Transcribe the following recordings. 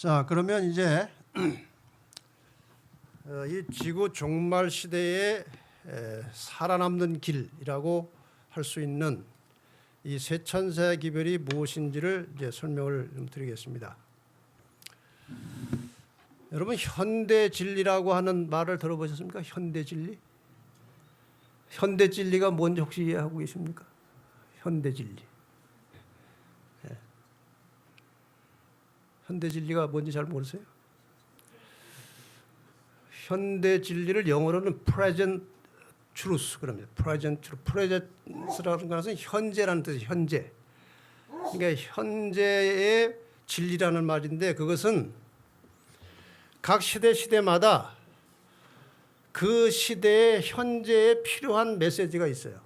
자, 그러면 이제 이 지구 종말 시대에 살아남는 길이라고 할 수 있는 이 세 천사의 기별이 무엇인지를 이제 설명을 좀 드리겠습니다. 여러분, 현대 진리라고 하는 말을 들어보셨습니까? 현대 진리? 현대 진리가 뭔지 혹시 이해하고 계십니까? 현대 진리. 현대 진리가 뭔지 잘 모르세요? 현대 진리를 영어로는 present truth 그럽니다. present truth. present라는 것은 현재라는 뜻이에요. 현재. 그러니까 현재의 진리라는 말인데 그것은 각 시대마다 그 시대의 현재에 필요한 메시지가 있어요.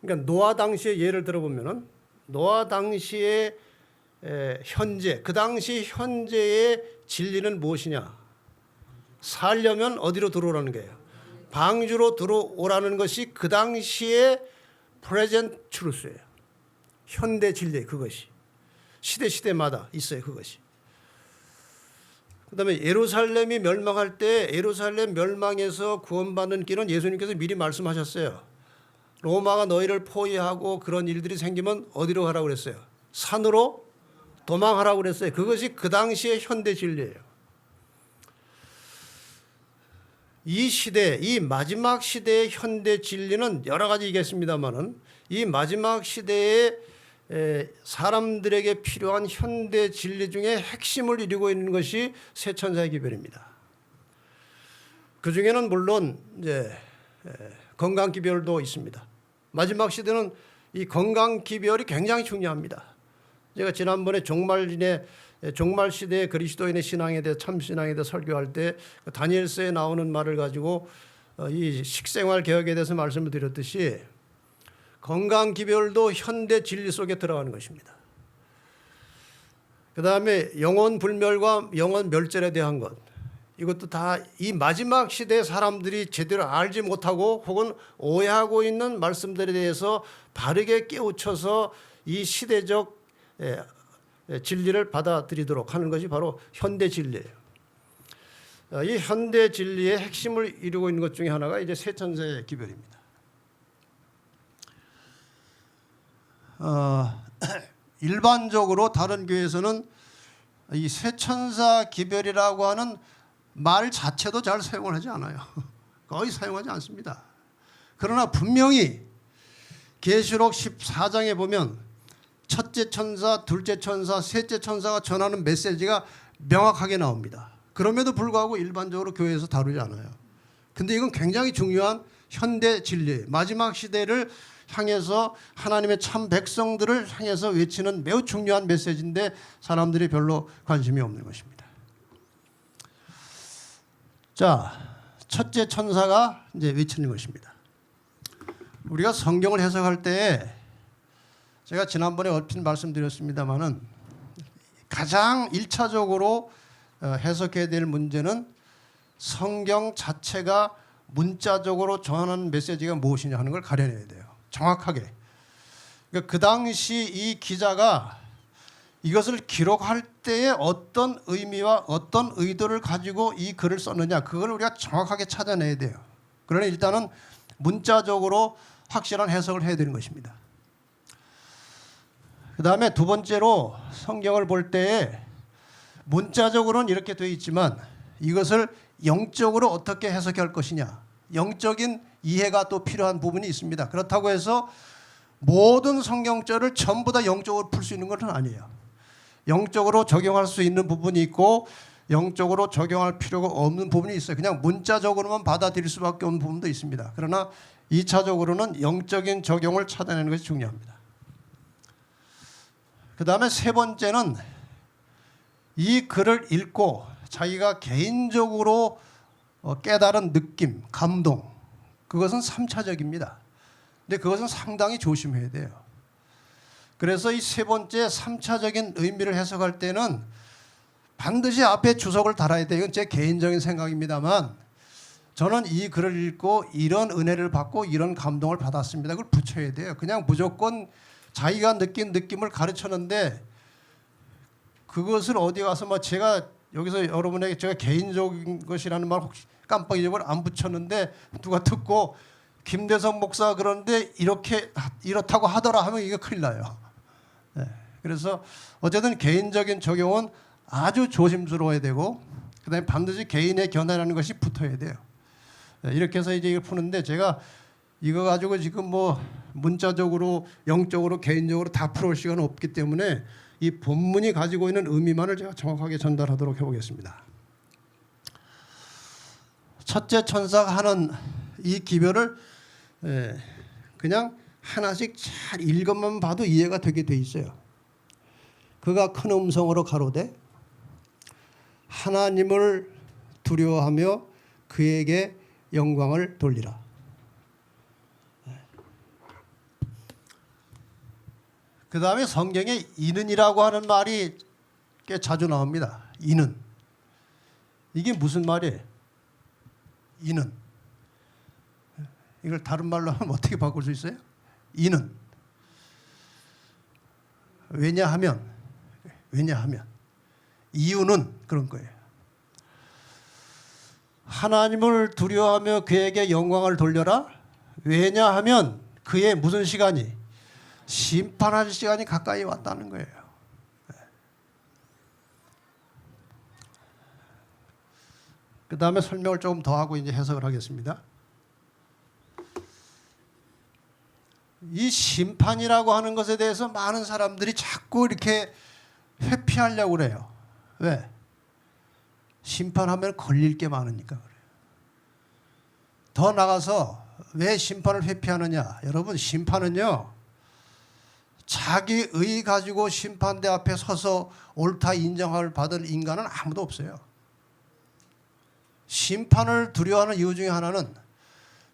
그러니까 노아 당시의 예를 들어보면은 노아 당시의 현재, 그 당시 현재의 진리는 무엇이냐? 살려면 어디로 들어오라는 거예요? 방주로 들어오라는 것이 그 당시의 present truth예요. 현대 진리 그것이. 시대마다 있어요, 그것이. 그다음에 예루살렘이 멸망할 때 예루살렘 멸망에서 구원받는 길은 예수님께서 미리 말씀하셨어요. 로마가 너희를 포위하고 그런 일들이 생기면 어디로 가라고 그랬어요? 산으로 도망하라고 그랬어요. 그것이 그 당시의 현대 진리예요. 이 시대, 이 마지막 시대의 현대 진리는 여러 가지 있겠습니다만은 이 마지막 시대에 사람들에게 필요한 현대 진리 중에 핵심을 이루고 있는 것이 세 천사의 기별입니다. 그 중에는 물론 이제 건강 기별도 있습니다. 마지막 시대는 이 건강 기별이 굉장히 중요합니다. 제가 지난번에 종말 시대의 그리스도인의 신앙에 대해 참신앙에 대해 설교할 때 다니엘서에 나오는 말을 가지고 이 식생활 개혁에 대해서 말씀을 드렸듯이 건강 기별도 현대 진리 속에 들어가는 것입니다. 그다음에 영혼 불멸과 영혼 멸절에 대한 것 이것도 다 이 마지막 시대의 사람들이 제대로 알지 못하고 혹은 오해하고 있는 말씀들에 대해서 바르게 깨우쳐서 이 시대적 진리를 받아들이도록 하는 것이 바로 현대 진리예요. 이 현대 진리의 핵심을 이루고 있는 것 중에 하나가 이제 세 천사의 기별입니다. 일반적으로 다른 교회에서는 이 세 천사 기별이라고 하는 말 자체도 잘 사용을 하지 않아요. 거의 사용하지 않습니다. 그러나 분명히 계시록 14장에 보면 첫째 천사, 둘째 천사, 셋째 천사가 전하는 메시지가 명확하게 나옵니다. 그럼에도 불구하고 일반적으로 교회에서 다루지 않아요. 근데 이건 굉장히 중요한 현대 진리, 마지막 시대를 향해서 하나님의 참 백성들을 향해서 외치는 매우 중요한 메시지인데 사람들이 별로 관심이 없는 것입니다. 자, 첫째 천사가 이제 외치는 것입니다. 우리가 성경을 해석할 때 제가 지난번에 얼핏 말씀드렸습니다마는 가장 1차적으로 해석해야 될 문제는 성경 자체가 문자적으로 전하는 메시지가 무엇이냐 하는 걸 가려내야 돼요. 정확하게. 그러니까 그 당시 이 기자가 이것을 기록할 때에 어떤 의미와 어떤 의도를 가지고 이 글을 썼느냐 그걸 우리가 정확하게 찾아내야 돼요. 그러나 일단은 문자적으로 확실한 해석을 해야 되는 것입니다. 그 다음에 두 번째로 성경을 볼 때에 문자적으로는 이렇게 되어 있지만 이것을 영적으로 어떻게 해석할 것이냐 영적인 이해가 또 필요한 부분이 있습니다. 그렇다고 해서 모든 성경절을 전부 다 영적으로 풀 수 있는 것은 아니에요. 영적으로 적용할 수 있는 부분이 있고 영적으로 적용할 필요가 없는 부분이 있어요. 그냥 문자적으로만 받아들일 수밖에 없는 부분도 있습니다. 그러나 2차적으로는 영적인 적용을 찾아내는 것이 중요합니다. 그 다음에 세 번째는 이 글을 읽고 자기가 개인적으로 깨달은 느낌, 감동 그것은 3차적입니다. 근데 그것은 상당히 조심해야 돼요. 그래서 이 세 번째 3차적인 의미를 해석할 때는 반드시 앞에 주석을 달아야 돼요. 이건 제 개인적인 생각입니다만 저는 이 글을 읽고 이런 은혜를 받고 이런 감동을 받았습니다. 그걸 붙여야 돼요. 그냥 무조건 자기가 느낀 느낌을 가르쳤는데 그것을 어디 가서 뭐 제가 여기서 여러분에게 제가 개인적인 것이라는 말 혹시 깜빡 잊어버려 안 붙였는데 누가 듣고 김대성 목사가 그러는데 이렇다고 하더라 하면 이게 큰일 나요. 네. 그래서 어쨌든 개인적인 적용은 아주 조심스러워야 되고 그다음에 반드시 개인의 견해라는 것이 붙어야 돼요. 네. 이렇게 해서 이제 이걸 푸는데 제가 이거 가지고 지금 뭐 문자적으로 영적으로 개인적으로 다 풀어올 시간은 없기 때문에 이 본문이 가지고 있는 의미만을 제가 정확하게 전달하도록 해보겠습니다. 첫째 천사가 하는 이 기별을 그냥 하나씩 잘 읽어만 봐도 이해가 되게 돼 있어요. 그가 큰 음성으로 가로되 하나님을 두려워하며 그에게 영광을 돌리라. 그 다음에 성경에 이는이라고 하는 말이 꽤 자주 나옵니다. 이는. 이게 무슨 말이에요? 이는. 이걸 다른 말로 하면 어떻게 바꿀 수 있어요? 이는. 왜냐하면 이유는 그런 거예요. 하나님을 두려워하며 그에게 영광을 돌려라. 왜냐하면 그의 무슨 시간이? 심판할 시간이 가까이 왔다는 거예요. 그 다음에 설명을 조금 더 하고 이제 해석을 하겠습니다. 이 심판이라고 하는 것에 대해서 많은 사람들이 자꾸 이렇게 회피하려고 그래요. 왜? 심판하면 걸릴 게 많으니까 그래요. 더 나가서 왜 심판을 회피하느냐? 여러분, 심판은요, 자기 의 가지고 심판대 앞에 서서 옳다 인정을 받을 인간은 아무도 없어요. 심판을 두려워하는 이유 중에 하나는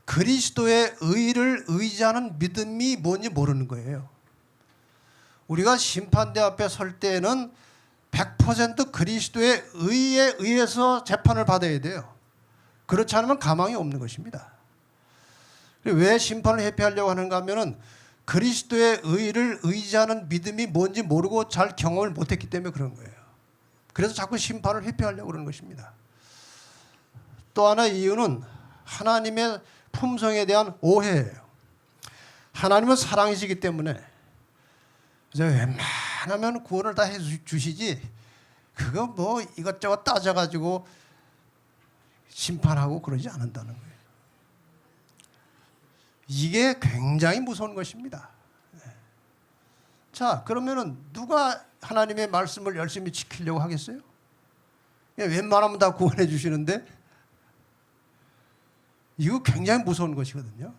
그리스도의 의를 의지하는 믿음이 뭔지 모르는 거예요. 우리가 심판대 앞에 설 때에는 100% 그리스도의 의에 의해서 재판을 받아야 돼요. 그렇지 않으면 가망이 없는 것입니다. 왜 심판을 회피하려고 하는가 하면은 그리스도의 의를 의지하는 믿음이 뭔지 모르고 잘 경험을 못했기 때문에 그런 거예요. 그래서 자꾸 심판을 회피하려고 그러는 것입니다. 또 하나의 이유는 하나님의 품성에 대한 오해예요. 하나님은 사랑이시기 때문에 이제 웬만하면 구원을 다 해주시지 그거 뭐 이것저것 따져가지고 심판하고 그러지 않는다는 거예요. 이게 굉장히 무서운 것입니다. 자, 그러면은 누가 하나님의 말씀을 열심히 지키려고 하겠어요? 웬만하면 다 구원해 주시는데 이거 굉장히 무서운 것이거든요.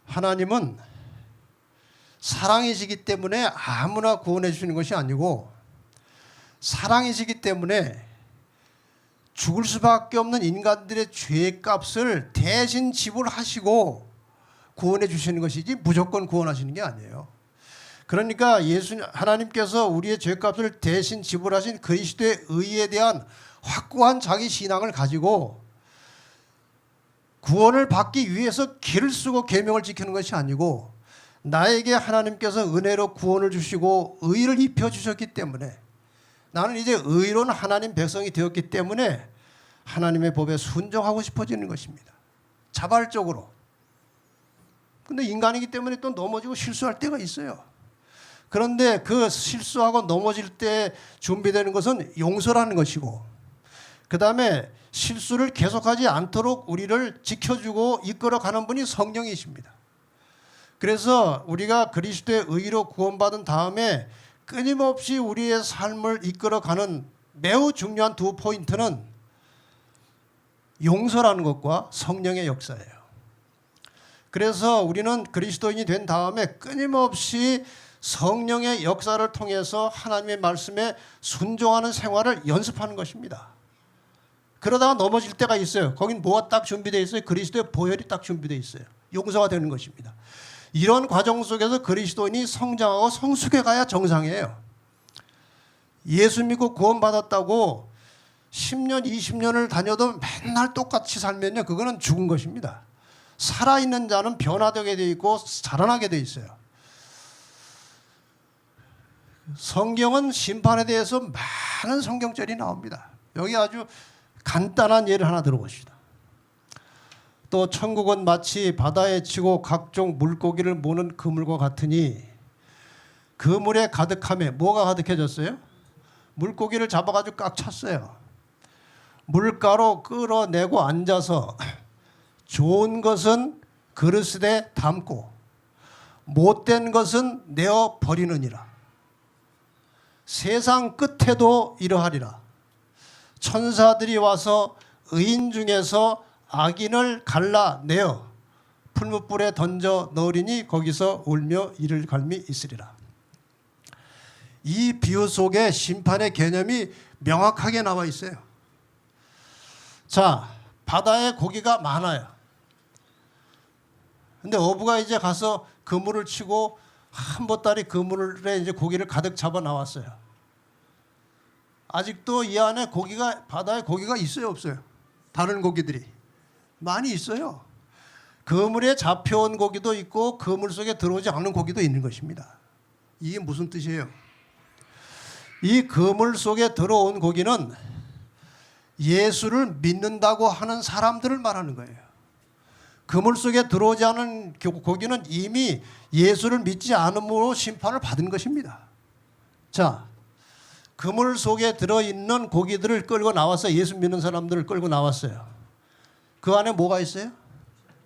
하나님은 사랑이시기 때문에 아무나 구원해 주시는 것이 아니고 사랑이시기 때문에 죽을 수밖에 없는 인간들의 죄값을 대신 지불하시고 구원해 주시는 것이지 무조건 구원하시는 게 아니에요. 그러니까 하나님께서 우리의 죄값을 대신 지불하신 그리스도의 의에 대한 확고한 자기 신앙을 가지고 구원을 받기 위해서 길을 쓰고 계명을 지키는 것이 아니고 나에게 하나님께서 은혜로 구원을 주시고 의를 입혀주셨기 때문에 나는 이제 의로운 하나님 백성이 되었기 때문에 하나님의 법에 순종하고 싶어지는 것입니다. 자발적으로. 근데 인간이기 때문에 또 넘어지고 실수할 때가 있어요. 그런데 그 실수하고 넘어질 때 준비되는 것은 용서라는 것이고 그 다음에 실수를 계속하지 않도록 우리를 지켜주고 이끌어가는 분이 성령이십니다. 그래서 우리가 그리스도의 의로 구원받은 다음에 끊임없이 우리의 삶을 이끌어가는 매우 중요한 두 포인트는 용서라는 것과 성령의 역사예요. 그래서 우리는 그리스도인이 된 다음에 끊임없이 성령의 역사를 통해서 하나님의 말씀에 순종하는 생활을 연습하는 것입니다. 그러다가 넘어질 때가 있어요. 거긴 뭐가 딱 준비되어 있어요? 그리스도의 보혈이 딱 준비되어 있어요. 용서가 되는 것입니다. 이런 과정 속에서 그리스도인이 성장하고 성숙해 가야 정상이에요. 예수 믿고 구원받았다고 10년, 20년을 다녀도 맨날 똑같이 살면요, 그거는 죽은 것입니다. 살아있는 자는 변화되게 돼 있고 자라나게 돼 있어요. 성경은 심판에 대해서 많은 성경절이 나옵니다. 여기 아주 간단한 예를 하나 들어보시다. 또 천국은 마치 바다에 치고 각종 물고기를 모는 그물과 같으니 그물에 가득함에 뭐가 가득해졌어요? 물고기를 잡아가지고 꽉 찼어요. 물가로 끌어내고 앉아서 좋은 것은 그릇에 담고 못된 것은 내어 버리느니라. 세상 끝에도 이러하리라. 천사들이 와서 의인 중에서 악인을 갈라내어 풀무불에 던져 넣으리니 거기서 울며 이를 갈미 있으리라. 이 비유 속에 심판의 개념이 명확하게 나와 있어요. 자, 바다에 고기가 많아요. 근데 어부가 이제 가서 그물을 치고 한 보따리 그물에 이제 고기를 가득 잡아 나왔어요. 아직도 이 안에 고기가, 바다에 고기가 있어요, 없어요? 다른 고기들이 많이 있어요. 그물에 잡혀온 고기도 있고 그물 속에 들어오지 않은 고기도 있는 것입니다. 이게 무슨 뜻이에요? 이 그물 속에 들어온 고기는 예수를 믿는다고 하는 사람들을 말하는 거예요. 그물 속에 들어오지 않은 고기는 이미 예수를 믿지 않음으로 심판을 받은 것입니다. 자, 그물 속에 들어있는 고기들을 끌고 나와서 예수 믿는 사람들을 끌고 나왔어요. 그 안에 뭐가 있어요?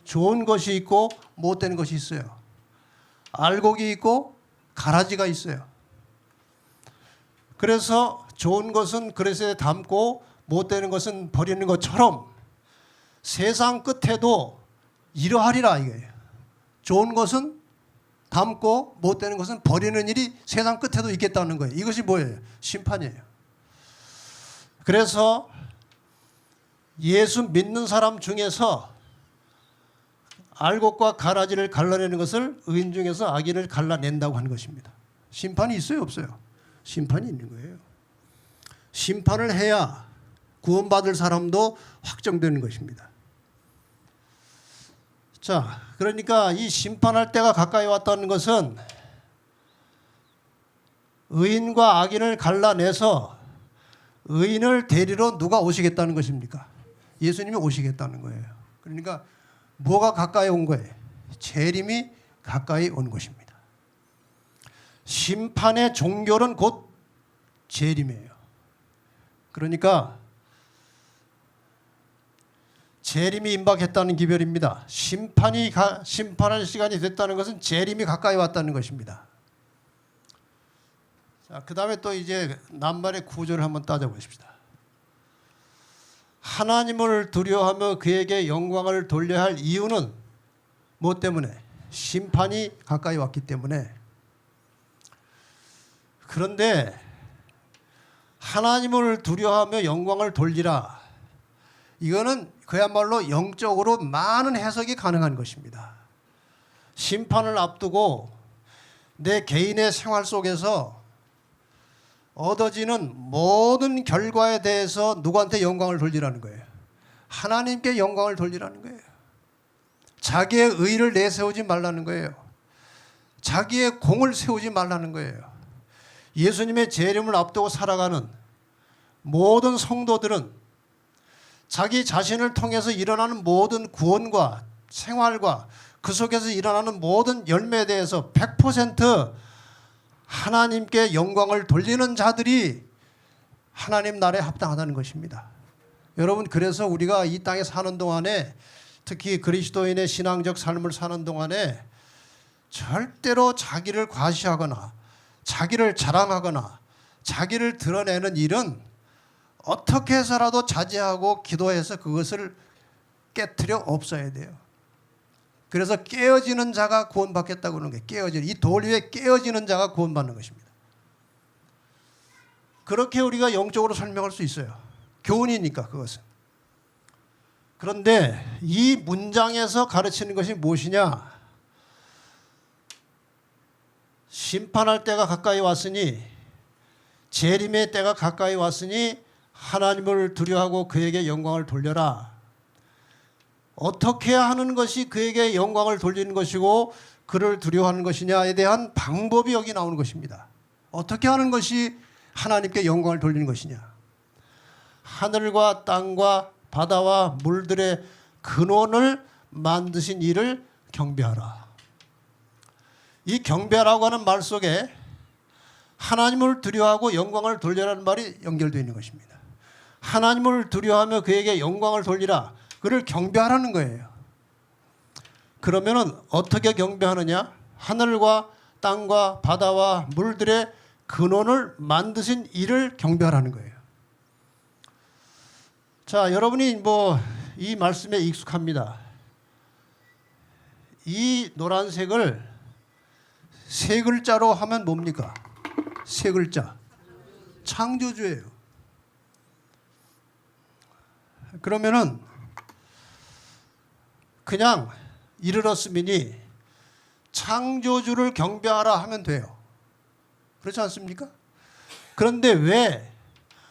좋은 것이 있고 못된 것이 있어요. 알곡이 있고 가라지가 있어요. 그래서 좋은 것은 그릇에 담고 못되는 것은 버리는 것처럼 세상 끝에도 이러하리라 이거예요. 좋은 것은 담고 못되는 것은 버리는 일이 세상 끝에도 있겠다는 거예요. 이것이 뭐예요? 심판이에요. 그래서 예수 믿는 사람 중에서 알곡과 가라지를 갈라내는 것을 의인 중에서 악인을 갈라낸다고 하는 것입니다. 심판이 있어요, 없어요? 심판이 있는 거예요. 심판을 해야 구원받을 사람도 확정되는 것입니다. 자, 그러니까 이 심판할 때가 가까이 왔다는 것은 의인과 악인을 갈라내서 의인을 데리러 누가 오시겠다는 것입니까? 예수님이 오시겠다는 거예요. 그러니까 뭐가 가까이 온 거예요? 재림이 가까이 온 것입니다. 심판의 종결은 곧 재림이에요. 그러니까 재림이 임박했다는 기별입니다. 심판할 시간이 됐다는 것은 재림이 가까이 왔다는 것입니다. 자, 그다음에 또 이제 낱말의 구조를 한번 따져보십시다. 하나님을 두려워하며 그에게 영광을 돌려야 할 이유는 뭐 때문에? 심판이 가까이 왔기 때문에. 그런데 하나님을 두려워하며 영광을 돌리라. 이거는 그야말로 영적으로 많은 해석이 가능한 것입니다. 심판을 앞두고 내 개인의 생활 속에서 얻어지는 모든 결과에 대해서 누구한테 영광을 돌리라는 거예요? 하나님께 영광을 돌리라는 거예요. 자기의 의를 내세우지 말라는 거예요. 자기의 공을 세우지 말라는 거예요. 예수님의 재림을 앞두고 살아가는 모든 성도들은 자기 자신을 통해서 일어나는 모든 구원과 생활과 그 속에서 일어나는 모든 열매에 대해서 100% 하나님께 영광을 돌리는 자들이 하나님 나라에 합당하다는 것입니다. 여러분, 그래서 우리가 이 땅에 사는 동안에 특히 그리스도인의 신앙적 삶을 사는 동안에 절대로 자기를 과시하거나 자기를 자랑하거나 자기를 드러내는 일은 어떻게 해서라도 자제하고 기도해서 그것을 깨트려 없어야 돼요. 그래서 깨어지는 자가 구원받겠다고 하는 거예요. 깨어지는, 이 돌 위에 깨어지는 자가 구원받는 것입니다. 그렇게 우리가 영적으로 설명할 수 있어요. 교훈이니까 그것은. 그런데 이 문장에서 가르치는 것이 무엇이냐? 심판할 때가 가까이 왔으니, 재림의 때가 가까이 왔으니 하나님을 두려워하고 그에게 영광을 돌려라. 어떻게 하는 것이 그에게 영광을 돌리는 것이고 그를 두려워하는 것이냐에 대한 방법이 여기 나오는 것입니다. 어떻게 하는 것이 하나님께 영광을 돌리는 것이냐? 하늘과 땅과 바다와 물들의 근원을 만드신 이를 경배하라. 이 경배하라고 하는 말 속에 하나님을 두려워하고 영광을 돌리라는 말이 연결되어 있는 것입니다. 하나님을 두려워하며 그에게 영광을 돌리라. 그를 경배하라는 거예요. 그러면은 어떻게 경배하느냐? 하늘과 땅과 바다와 물들의 근원을 만드신 이를 경배하라는 거예요. 자, 여러분이 뭐 이 말씀에 익숙합니다. 이 노란색을 세 글자로 하면 뭡니까? 세 글자. 창조주예요. 그러면은 그냥 이르렀으니 창조주를 경배하라 하면 돼요. 그렇지 않습니까? 그런데 왜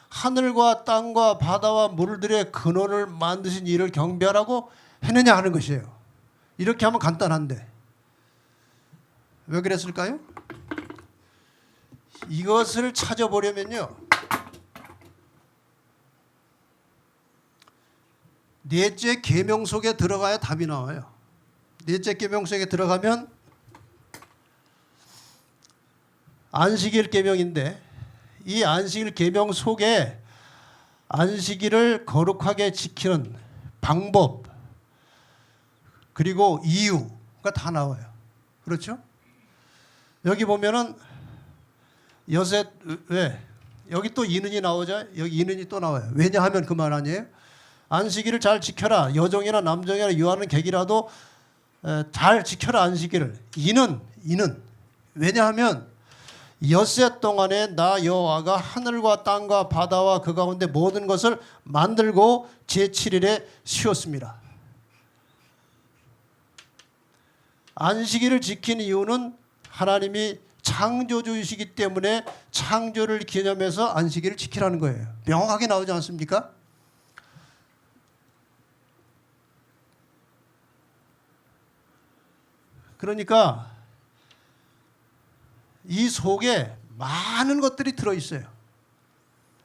하늘과 땅과 바다와 물들의 근원을 만드신 이를 경배하라고 했느냐 하는 것이에요. 이렇게 하면 간단한데 왜 그랬을까요? 이것을 찾아보려면요, 넷째 계명 속에 들어가야 답이 나와요. 넷째 계명 속에 들어가면 안식일 계명인데, 이 안식일 계명 속에 안식일을 거룩하게 지키는 방법 그리고 이유가 다 나와요. 그렇죠? 여기 보면은 여셋, 왜? 여기 또 이는이 나오죠? 여기 이는이 또 나와요. 왜냐하면 그 말 아니에요? 안식일을 잘 지켜라. 여종이나 남종이나 유하는 객이라도 잘 지켜라 안식일을. 이는 왜냐하면 엿새 동안에 나 여호와가 하늘과 땅과 바다와 그 가운데 모든 것을 만들고 제7일에 쉬었습니다. 안식일을 지키는 이유는 하나님이 창조주이시기 때문에 창조를 기념해서 안식일을 지키라는 거예요. 명확하게 나오지 않습니까? 그러니까 이 속에 많은 것들이 들어있어요.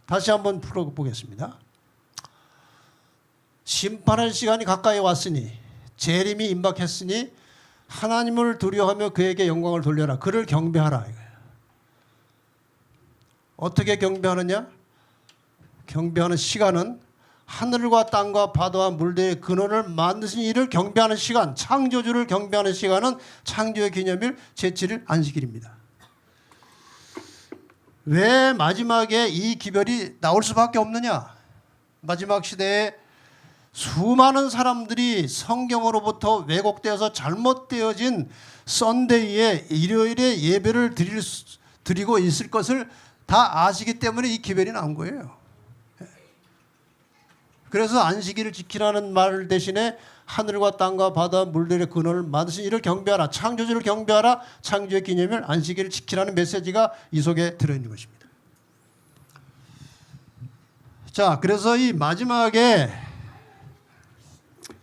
다시 한번 풀어보겠습니다. 심판할 시간이 가까이 왔으니 재림이 임박했으니 하나님을 두려워하며 그에게 영광을 돌려라. 그를 경배하라. 이거예요. 어떻게 경배하느냐? 경배하는 시간은 하늘과 땅과 바다와 물들의 근원을 만드신 이를 경배하는 시간, 창조주를 경배하는 시간은 창조의 기념일 제7일 안식일입니다. 왜 마지막에 이 기별이 나올 수밖에 없느냐? 마지막 시대에 수많은 사람들이 성경으로부터 왜곡되어서 잘못되어진 썬데이에 일요일에 예배를 드리고 있을 것을 다 아시기 때문에 이 기별이 나온 거예요. 그래서 안식일을 지키라는 말 대신에 하늘과 땅과 바다 물들의 근원을 만드신 이를 경배하라. 창조주를 경배하라. 창조의 기념일 안식일을 지키라는 메시지가 이 속에 들어있는 것입니다. 자, 그래서 이 마지막에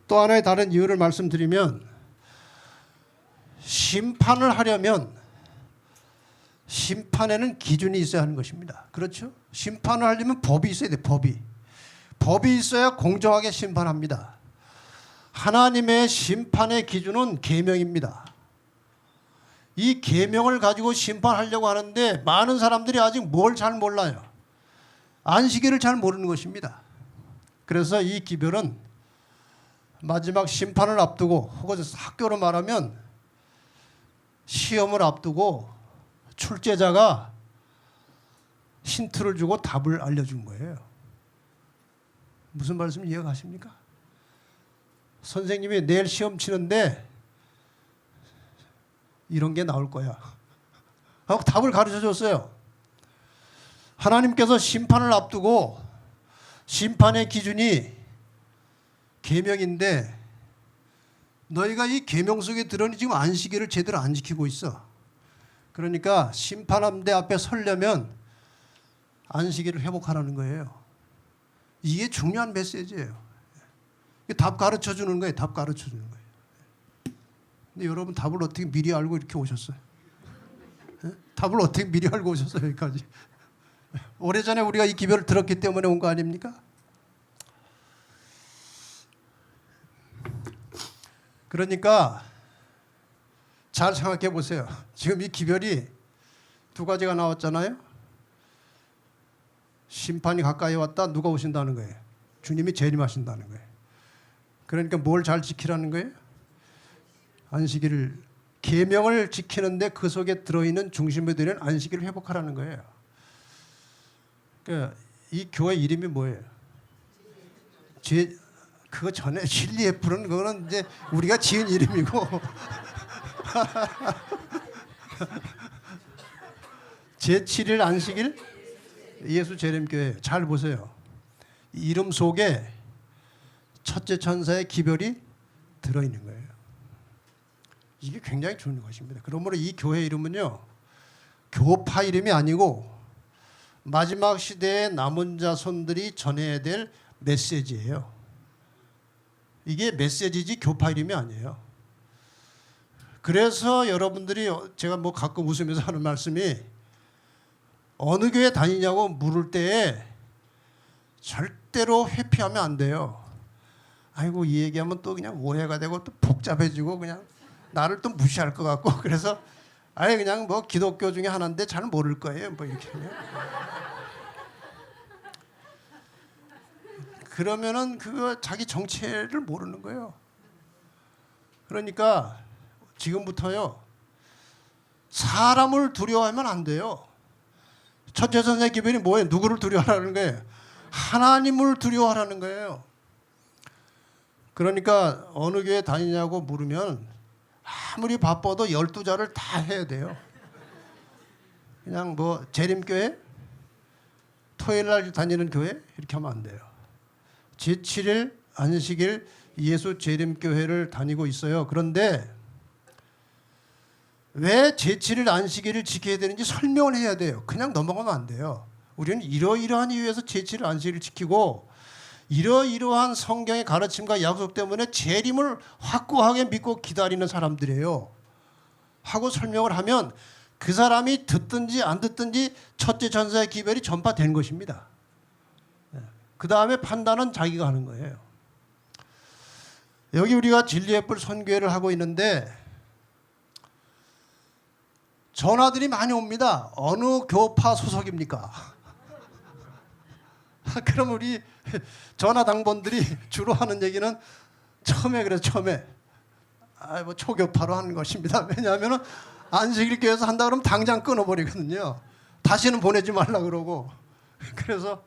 또 하나의 다른 이유를 말씀드리면, 심판을 하려면 심판에는 기준이 있어야 하는 것입니다. 그렇죠? 심판을 하려면 법이 있어야 돼. 법이 있어야 공정하게 심판합니다. 하나님의 심판의 기준은 계명입니다. 이 계명을 가지고 심판하려고 하는데 많은 사람들이 아직 뭘 잘 몰라요. 안식일을 잘 모르는 것입니다. 그래서 이 기별은 마지막 심판을 앞두고, 혹은 학교로 말하면 시험을 앞두고 출제자가 힌트를 주고 답을 알려준 거예요. 무슨 말씀 이해가십니까? 선생님이 내일 시험 치는데 이런 게 나올 거야 하고 답을 가르쳐 줬어요. 하나님께서 심판을 앞두고 심판의 기준이 계명인데 너희가 이 계명 속에 들어니 지금 안식일을 제대로 안 지키고 있어. 그러니까 심판함대 앞에 서려면 안식일을 회복하라는 거예요. 이게 중요한 메시지예요. 답 가르쳐 주는 거예요. 답 가르쳐 주는 거예요. 근데 여러분 답을 어떻게 미리 알고 이렇게 오셨어요? 답을 어떻게 미리 알고 오셨어요 여기까지? 오래전에 우리가 이 기별을 들었기 때문에 온 거 아닙니까? 그러니까 잘 생각해 보세요. 지금 이 기별이 두 가지가 나왔잖아요. 심판이 가까이 왔다. 누가 오신다는 거예요? 주님이 재림하신다는 거예요. 그러니까 뭘 잘 지키라는 거예요? 안식일을, 계명을 지키는데 그 속에 들어있는 중심이 되는 안식일을 회복하라는 거예요. 그러니까 이 교회 이름이 뭐예요? 그거 전에 진리애플은 그거는 이제 우리가 지은 이름이고 제7일 안식일 예수 재림교회. 잘 보세요. 이름 속에 첫째 천사의 기별이 들어있는 거예요. 이게 굉장히 좋은 것입니다. 그러므로 이 교회 이름은요, 교파 이름이 아니고 마지막 시대의 남은 자손들이 전해야 될 메시지예요. 이게 메시지지 교파 이름이 아니에요. 그래서 여러분들이, 제가 뭐 가끔 웃으면서 하는 말씀이, 어느 교회 다니냐고 물을 때에 절대로 회피하면 안 돼요. 아이고 이 얘기하면 또 그냥 오해가 되고 또 복잡해지고 그냥 나를 또 무시할 것 같고, 그래서 아예 그냥 뭐 기독교 중에 하나인데 잘 모를 거예요. 뭐 이렇게. 그러면은 그거 자기 정체를 모르는 거예요. 그러니까 지금부터요, 사람을 두려워하면 안 돼요. 첫째 선생의 기별이 뭐예요? 누구를 두려워하라는 거예요? 하나님을 두려워하라는 거예요. 그러니까 어느 교회 다니냐고 물으면 아무리 바빠도 12자를 다 해야 돼요. 그냥 뭐 재림교회, 토요일 날 다니는 교회 이렇게 하면 안 돼요. 제7일 안식일 예수 재림교회를 다니고 있어요. 그런데 왜 제7일 안식일을 지켜야 되는지 설명을 해야 돼요. 그냥 넘어가면 안 돼요. 우리는 이러이러한 이유에서 제7일 안식일을 지키고 이러이러한 성경의 가르침과 약속 때문에 재림을 확고하게 믿고 기다리는 사람들이에요. 하고 설명을 하면 그 사람이 듣든지 안 듣든지 첫째 천사의 기별이 전파된 것입니다. 그 다음에 판단은 자기가 하는 거예요. 여기 우리가 진리의 뿔 선교회를 하고 있는데 전화들이 많이 옵니다. 어느 교파 소속입니까? 그럼 우리 전화당번들이 주로 하는 얘기는 처음에 뭐 초교파로 하는 것입니다. 왜냐하면 안식일 교회에서 한다 그러면 당장 끊어버리거든요. 다시는 보내지 말라 그러고. 그래서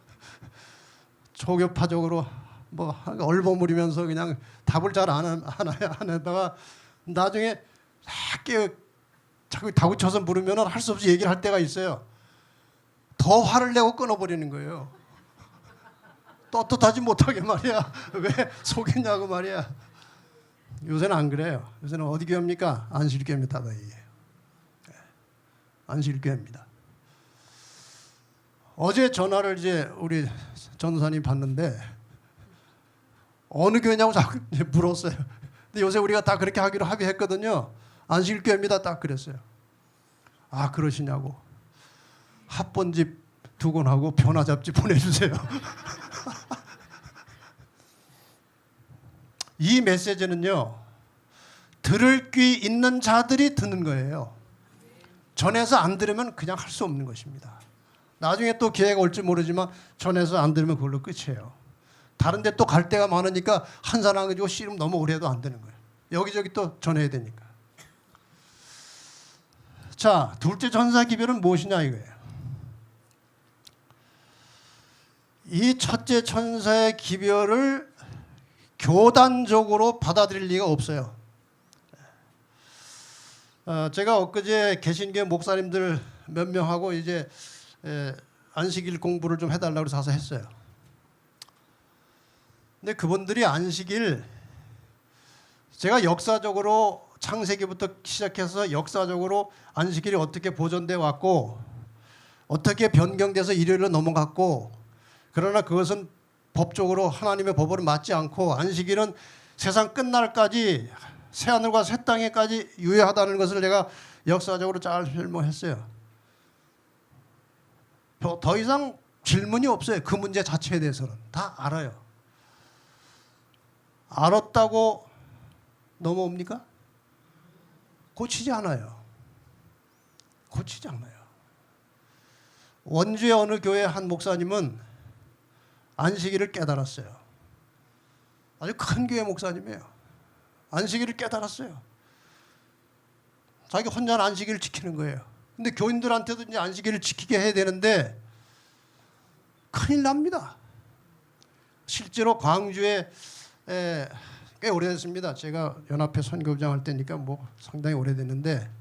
초교파적으로 뭐 얼버무리면서 그냥 답을 잘 안 하다가 나중에 자꾸 다구쳐서 물으면 할 수 없이 얘기를 할 때가 있어요. 더 화를 내고 끊어버리는 거예요. 떳떳하지 못하게 말이야. 왜 속였냐고 말이야. 요새는 안 그래요. 요새는 어디 교회입니까? 안식일교회입니다. 안식일교회입니다. 어제 전화를 이제 우리 전도사님 받는데 어느 교회냐고 자꾸 물었어요. 근데 요새 우리가 다 그렇게 하기로 합의했거든요. 안식일교회입니다. 딱 그랬어요. 아 그러시냐고. 합본집 2권하고 변화잡지 보내주세요. 이 메시지는요, 들을 귀 있는 자들이 듣는 거예요. 전해서 안 들으면 그냥 할 수 없는 것입니다. 나중에 또 기회가 올지 모르지만 전해서 안 들으면 그걸로 끝이에요. 다른 데 또 갈 데가 많으니까 한 사람 가지고 씨름 너무 오래 해도 안 되는 거예요. 여기저기 또 전해야 되니까. 자, 둘째 천사 기별은 무엇이냐 이거예요. 이 첫째 천사의 기별을 교단적으로 받아들일 리가 없어요. 제가 엊그제 개신교 목사님들 몇 명하고 이제 안식일 공부를 좀 해달라고 해서 가서 했어요. 근데 그분들이 안식일, 제가 역사적으로 창세기부터 시작해서 역사적으로 안식일이 어떻게 보존돼 왔고 어떻게 변경돼서 일요일로 넘어갔고, 그러나 그것은 법적으로 하나님의 법으로 맞지 않고 안식일은 세상 끝날까지 새하늘과 새 땅에까지 유효하다는 것을 제가 역사적으로 잘 설명했어요. 더 이상 질문이 없어요. 그 문제 자체에 대해서는 다 알아요. 알았다고 넘어옵니까? 고치지 않아요. 고치지 않아요. 원주의 어느 교회 한 목사님은 안식일을 깨달았어요. 아주 큰 교회 목사님이에요. 안식일을 깨달았어요. 자기 혼자 안식일을 지키는 거예요. 근데 교인들한테도 이제 안식일을 지키게 해야 되는데 큰일 납니다. 실제로 광주에 꽤 오래됐습니다. 제가 연합회 선교부장 할 때니까 뭐 상당히 오래됐는데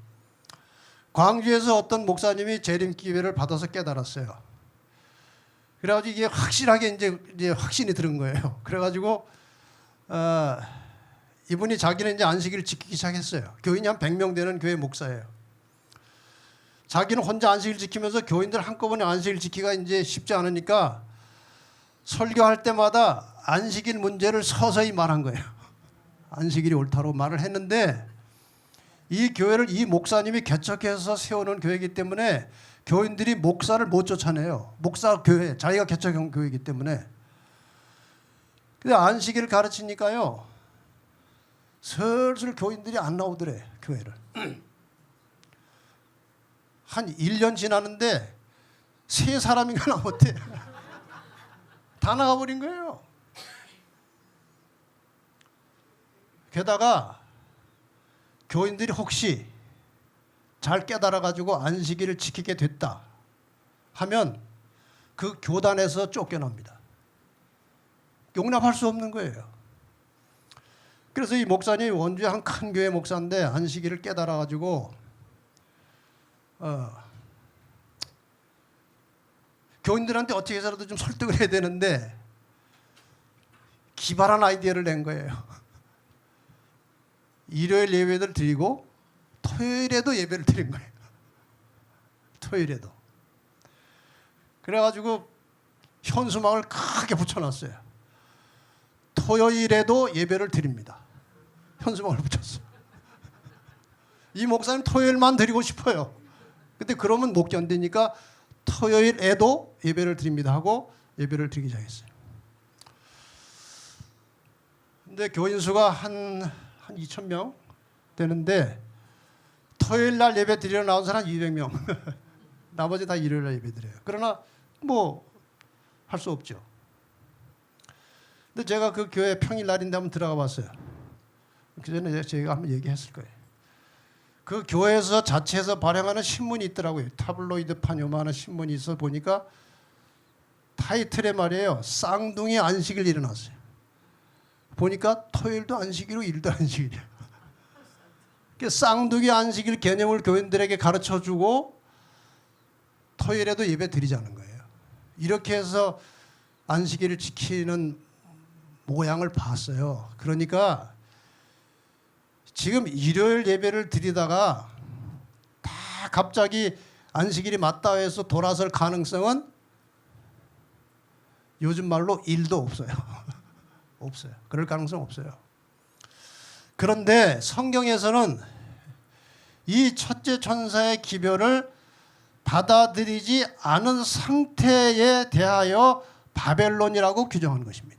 광주에서 어떤 목사님이 재림 기회를 받아서 깨달았어요. 그래가지고 이게 확실하게 이제 확신이 들은 거예요. 그래가지고 이분이 자기는 이제 안식일을 지키기 시작했어요. 교인이 한 100명 되는 교회 목사예요. 자기는 혼자 안식일 지키면서 교인들 한꺼번에 안식일 지키기가 이제 쉽지 않으니까 설교할 때마다 안식일 문제를 서서히 말한 거예요. 안식일이 옳다고 말을 했는데 이 교회를 이 목사님이 개척해서 세우는 교회이기 때문에 교인들이 목사를 못 쫓아내요. 목사 교회, 자기가 개척한 교회이기 때문에. 근데 안식일을 가르치니까요. 슬슬 교인들이 안 나오더래, 교회를. 한 1년 지나는데 3사람인가 남았대. 다 나가버린 거예요. 게다가 교인들이 혹시 잘 깨달아가지고 안식일을 지키게 됐다 하면 그 교단에서 쫓겨납니다. 용납할 수 없는 거예요. 그래서 이 목사님이 원주의 한 큰 교회 목사인데 안식일을 깨달아가지고 교인들한테 어떻게 해서라도 좀 설득을 해야 되는데 기발한 아이디어를 낸 거예요. 일요일 예배를 드리고 토요일에도 예배를 드린 거예요. 토요일에도. 그래가지고 현수막을 크게 붙여놨어요. 토요일에도 예배를 드립니다. 현수막을 붙였어요. 이 목사님 토요일만 드리고 싶어요. 근데 그러면 못 견디니까 토요일에도 예배를 드립니다 하고 예배를 드리기 시작했어요. 근데 교인 수가 한 2,000명 되는데 토요일 날 예배 드리러 나온 사람 200명. 나머지 다 일요일 날 예배 드려요. 그러나 뭐 할 수 없죠. 근데 제가 그 교회 평일 날인데 한번 들어가 봤어요. 그 전에 제가 한번 얘기했을 거예요. 그 교회에서 자체에서 발행하는 신문이 있더라고요. 타블로이드판 요만한 신문이 있어 보니까 타이틀에 말이에요. 쌍둥이 안식일 일어났어요. 보니까 토요일도 안식일이고 일도 안식일이에요. 쌍둥이 안식일 개념을 교인들에게 가르쳐주고 토요일에도 예배 드리자는 거예요. 이렇게 해서 안식일을 지키는 모양을 봤어요. 그러니까 지금 일요일 예배를 드리다가 다 갑자기 안식일이 맞다 해서 돌아설 가능성은 요즘 말로 1도 없어요. 없어요. 그럴 가능성 없어요. 그런데 성경에서는 이 첫째 천사의 기별을 받아들이지 않은 상태에 대하여 바벨론이라고 규정한 것입니다.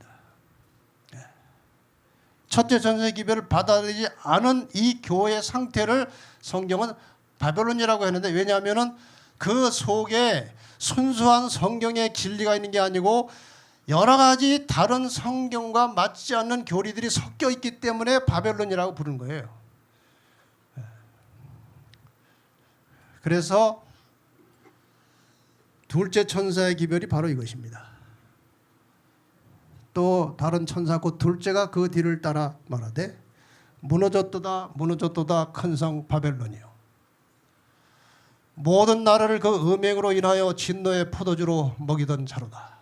첫째 천사의 기별을 받아들이지 않은 이 교회의 상태를 성경은 바벨론이라고 했는데 왜냐하면 그 속에 순수한 성경의 진리가 있는 게 아니고 여러 가지 다른 성경과 맞지 않는 교리들이 섞여 있기 때문에 바벨론이라고 부르는 거예요. 그래서 둘째 천사의 기별이 바로 이것입니다. 또 다른 천사 곧 둘째가 그 뒤를 따라 말하되 무너졌도다 무너졌도다 큰 성 바벨론이요 모든 나라를 그 음행으로 인하여 진노의 포도주로 먹이던 자로다.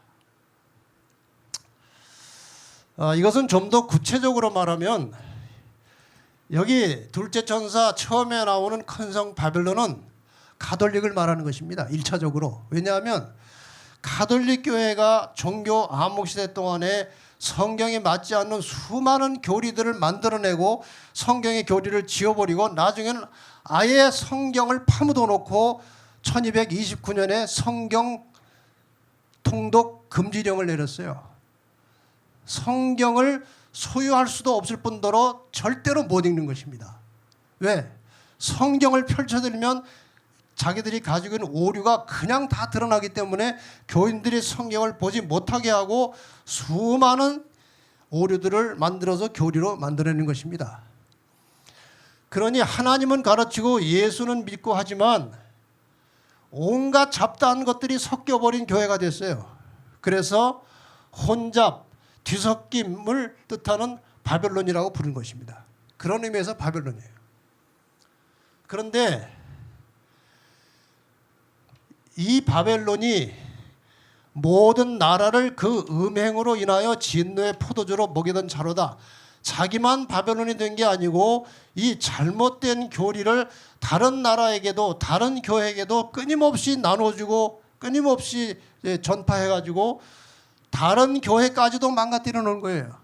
이것은 좀 더 구체적으로 말하면 여기 둘째 천사 처음에 나오는 큰 성 바벨론은 가톨릭을 말하는 것입니다. 1차적으로. 왜냐하면 가톨릭 교회가 종교 암흑시대 동안에 성경에 맞지 않는 수많은 교리들을 만들어내고 성경의 교리를 지워버리고 나중에는 아예 성경을 파묻어 놓고 1229년에 성경 통독 금지령을 내렸어요. 성경을 소유할 수도 없을 뿐더러 절대로 못 읽는 것입니다. 왜? 성경을 펼쳐들면 자기들이 가지고 있는 오류가 그냥 다 드러나기 때문에 교인들이 성경을 보지 못하게 하고 수많은 오류들을 만들어서 교리로 만들어내는 것입니다. 그러니 하나님은 가르치고 예수는 믿고 하지만 온갖 잡다한 것들이 섞여버린 교회가 됐어요. 그래서 혼잡, 뒤섞임을 뜻하는 바벨론이라고 부른 것입니다. 그런 의미에서 바벨론이에요. 그런데 이 바벨론이 모든 나라를 그 음행으로 인하여 진노의 포도주로 먹이던 자로다. 자기만 바벨론이 된 게 아니고 이 잘못된 교리를 다른 나라에게도 다른 교회에게도 끊임없이 나눠주고 끊임없이 전파해가지고 다른 교회까지도 망가뜨려 놓은 거예요.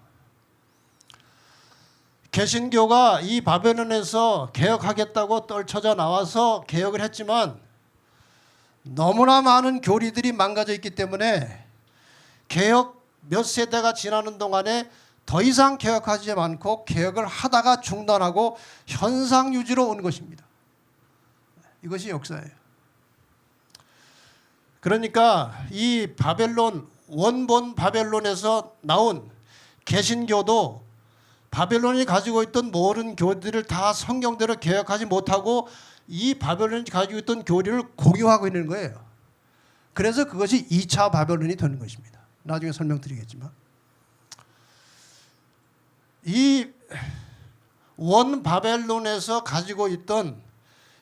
개신교가 이 바벨론에서 개혁하겠다고 떨쳐져 나와서 개혁을 했지만 너무나 많은 교리들이 망가져 있기 때문에 개혁 몇 세대가 지나는 동안에 더 이상 개혁하지 않고 개혁을 하다가 중단하고 현상 유지로 온 것입니다. 이것이 역사예요. 그러니까 이 바벨론 원본 바벨론에서 나온 개신교도 바벨론이 가지고 있던 모든 교리들을 다 성경대로 개혁하지 못하고 이 바벨론이 가지고 있던 교리를 공유하고 있는 거예요. 그래서 그것이 2차 바벨론이 되는 것입니다. 나중에 설명드리겠지만 이 원 바벨론에서 가지고 있던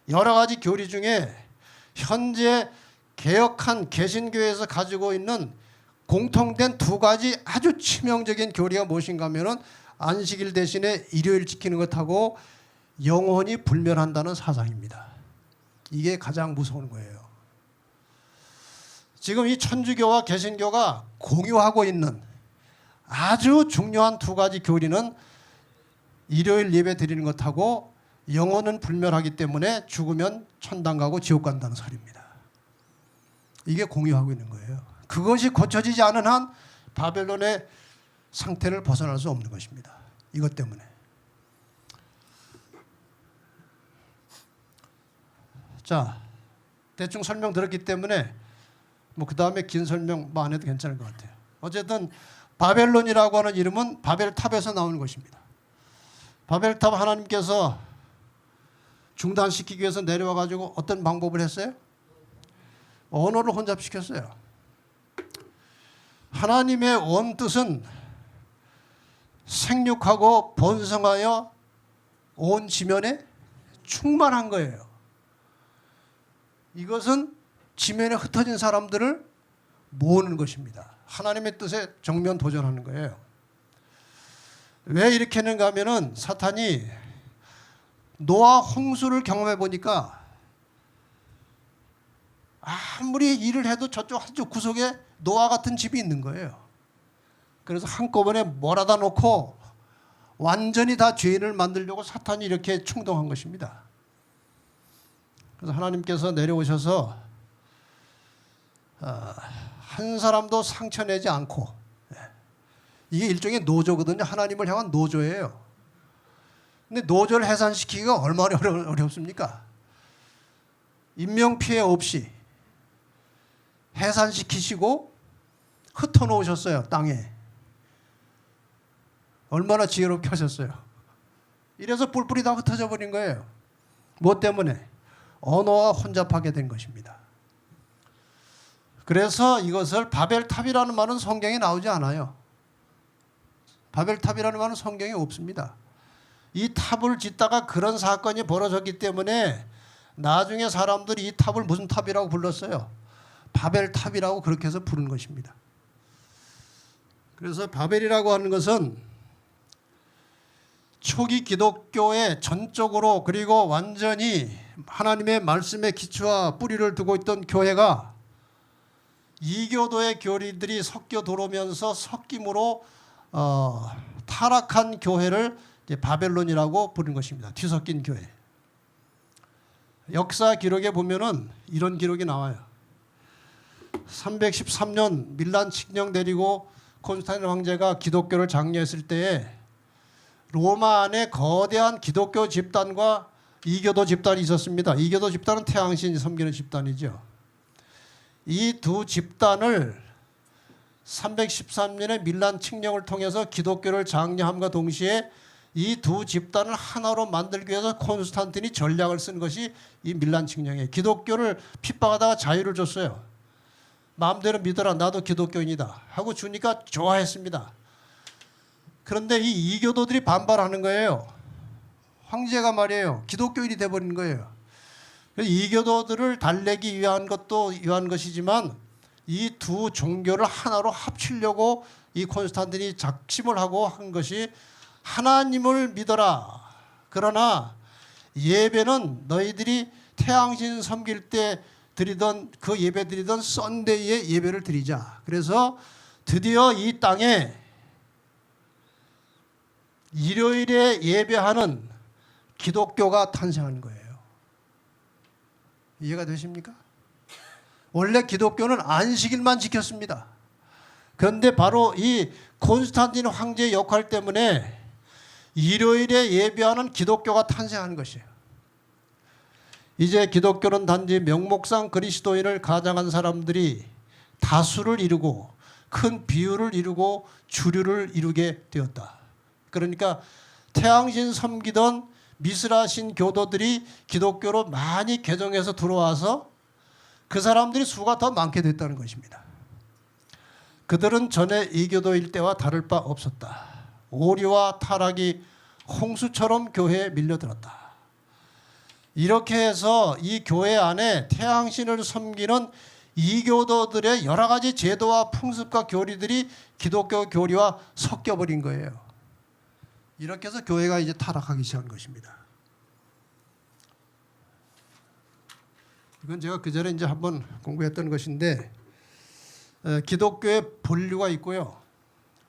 여러 가지 교리 중에 현재 개혁한 개신교에서 가지고 있는 공통된 두 가지 아주 치명적인 교리가 무엇인가 하면은 안식일 대신에 일요일 지키는 것하고 영혼이 불멸한다는 사상입니다. 이게 가장 무서운 거예요. 지금 이 천주교와 개신교가 공유하고 있는 아주 중요한 두 가지 교리는 일요일 예배 드리는 것하고 영혼은 불멸하기 때문에 죽으면 천당 가고 지옥 간다는 소리입니다. 이게 공유하고 있는 거예요. 그것이 고쳐지지 않은 한 바벨론의 상태를 벗어날 수 없는 것입니다. 이것 때문에. 자, 대충 설명 들었기 때문에 뭐 그 다음에 긴 설명 안 해도 괜찮을 것 같아요. 어쨌든 바벨론이라고 하는 이름은 바벨탑에서 나오는 것입니다. 바벨탑 하나님께서 중단시키기 위해서 내려와 가지고 어떤 방법을 했어요? 언어를 혼잡시켰어요. 하나님의 원뜻은 생육하고 번성하여 온 지면에 충만한 거예요. 이것은 지면에 흩어진 사람들을 모으는 것입니다. 하나님의 뜻에 정면 도전하는 거예요. 왜 이렇게 했는가 하면은 사탄이 노아 홍수를 경험해 보니까 아무리 일을 해도 저쪽 한쪽 구석에 노아 같은 집이 있는 거예요. 그래서 한꺼번에 몰아다 놓고 완전히 다 죄인을 만들려고 사탄이 이렇게 충동한 것입니다. 그래서 하나님께서 내려오셔서 한 사람도 상처내지 않고, 이게 일종의 노조거든요. 하나님을 향한 노조예요. 근데 노조를 해산시키기가 얼마나 어렵습니까? 인명피해 없이 해산시키시고 흩어놓으셨어요. 땅에. 얼마나 지혜롭게 하셨어요. 이래서 뿔뿔이 다 흩어져 버린 거예요. 뭐 때문에? 언어와 혼잡하게 된 것입니다. 그래서 이것을 바벨탑이라는 말은 성경에 나오지 않아요. 바벨탑이라는 말은 성경에 없습니다. 이 탑을 짓다가 그런 사건이 벌어졌기 때문에 나중에 사람들이 이 탑을 무슨 탑이라고 불렀어요? 바벨탑이라고 그렇게 해서 부른 것입니다. 그래서 바벨이라고 하는 것은 초기 기독교의 전적으로 그리고 완전히 하나님의 말씀에 기초와 뿌리를 두고 있던 교회가 이교도의 교리들이 섞여 들어오면서 섞임으로 타락한 교회를 이제 바벨론이라고 부르는 것입니다. 뒤섞인 교회. 역사 기록에 보면은 이런 기록이 나와요. 313년 밀란 칙령 내리고 콘스탄틴 황제가 기독교를 장려했을 때에 로마 안에 거대한 기독교 집단과 이교도 집단이 있었습니다. 이교도 집단은 태양신 섬기는 집단이죠. 이 두 집단을 313년의 밀란 칙령을 통해서 기독교를 장려함과 동시에 이 두 집단을 하나로 만들기 위해서 콘스탄틴이 전략을 쓴 것이 이 밀란 칙령이에요. 기독교를 핍박하다가 자유를 줬어요. 마음대로 믿어라, 나도 기독교인이다 하고 주니까 좋아했습니다. 그런데 이 이교도들이 반발하는 거예요. 황제가 말이에요, 기독교인이 돼버린 거예요. 이교도들을 달래기 위한 것이지만 이 두 종교를 하나로 합치려고 이 콘스탄틴이 작심을 하고 한 것이 하나님을 믿어라. 그러나 예배는 너희들이 태양신 섬길 때 드리던 그 예배 드리던 썬데이의 예배를 드리자. 그래서 드디어 이 땅에 일요일에 예배하는 기독교가 탄생하는 거예요. 이해가 되십니까? 원래 기독교는 안식일만 지켰습니다. 그런데 바로 이 콘스탄틴 황제의 역할 때문에 일요일에 예배하는 기독교가 탄생하는 것이에요. 이제 기독교는 단지 명목상 그리스도인을 가장한 사람들이 다수를 이루고 큰 비율을 이루고 주류를 이루게 되었다. 그러니까 태양신 섬기던 미스라신 교도들이 기독교로 많이 개종해서 들어와서 그 사람들이 수가 더 많게 됐다는 것입니다. 그들은 전에 이교도일 때와 다를 바 없었다. 오류와 타락이 홍수처럼 교회에 밀려들었다. 이렇게 해서 이 교회 안에 태양신을 섬기는 이교도들의 여러 가지 제도와 풍습과 교리들이 기독교 교리와 섞여버린 거예요. 이렇게 해서 교회가 이제 타락하기 시작한 것입니다. 이건 제가 그 전에 이제 한번 공부했던 것인데, 기독교의 본류가 있고요.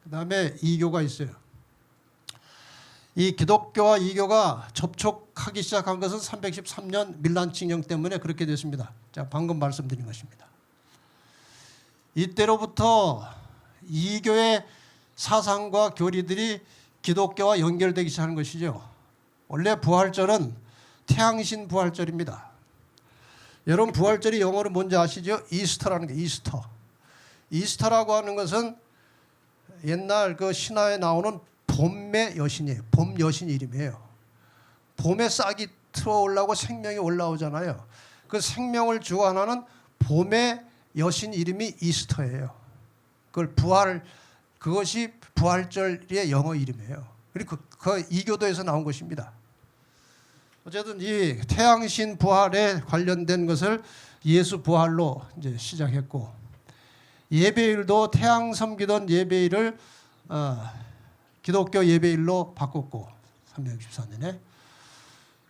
그 다음에 이교가 있어요. 이 기독교와 이교가 접촉하기 시작한 것은 313년 밀란 칙령 때문에 그렇게 됐습니다. 제가 방금 말씀드린 것입니다. 이때로부터 이교의 사상과 교리들이 기독교와 연결되기 시작하는 것이죠. 원래 부활절은 태양신 부활절입니다. 여러분, 부활절이 영어로 뭔지 아시죠? 이스터라는 게 이스터. 이스터라고 하는 것은 옛날 그 신화에 나오는 봄의 여신이에요. 봄 여신 이름이에요. 봄에 싹이 틀어오려고 생명이 올라오잖아요. 그 생명을 주관하는 봄의 여신 이름이 이스터예요. 그것이 부활절의 영어 이름이에요. 그리고 그 이교도에서 나온 것입니다. 어쨌든 이 태양신 부활에 관련된 것을 예수 부활로 이제 시작했고, 예배일도 태양 섬기던 예배일을 기독교 예배일로 바꿨고 364년에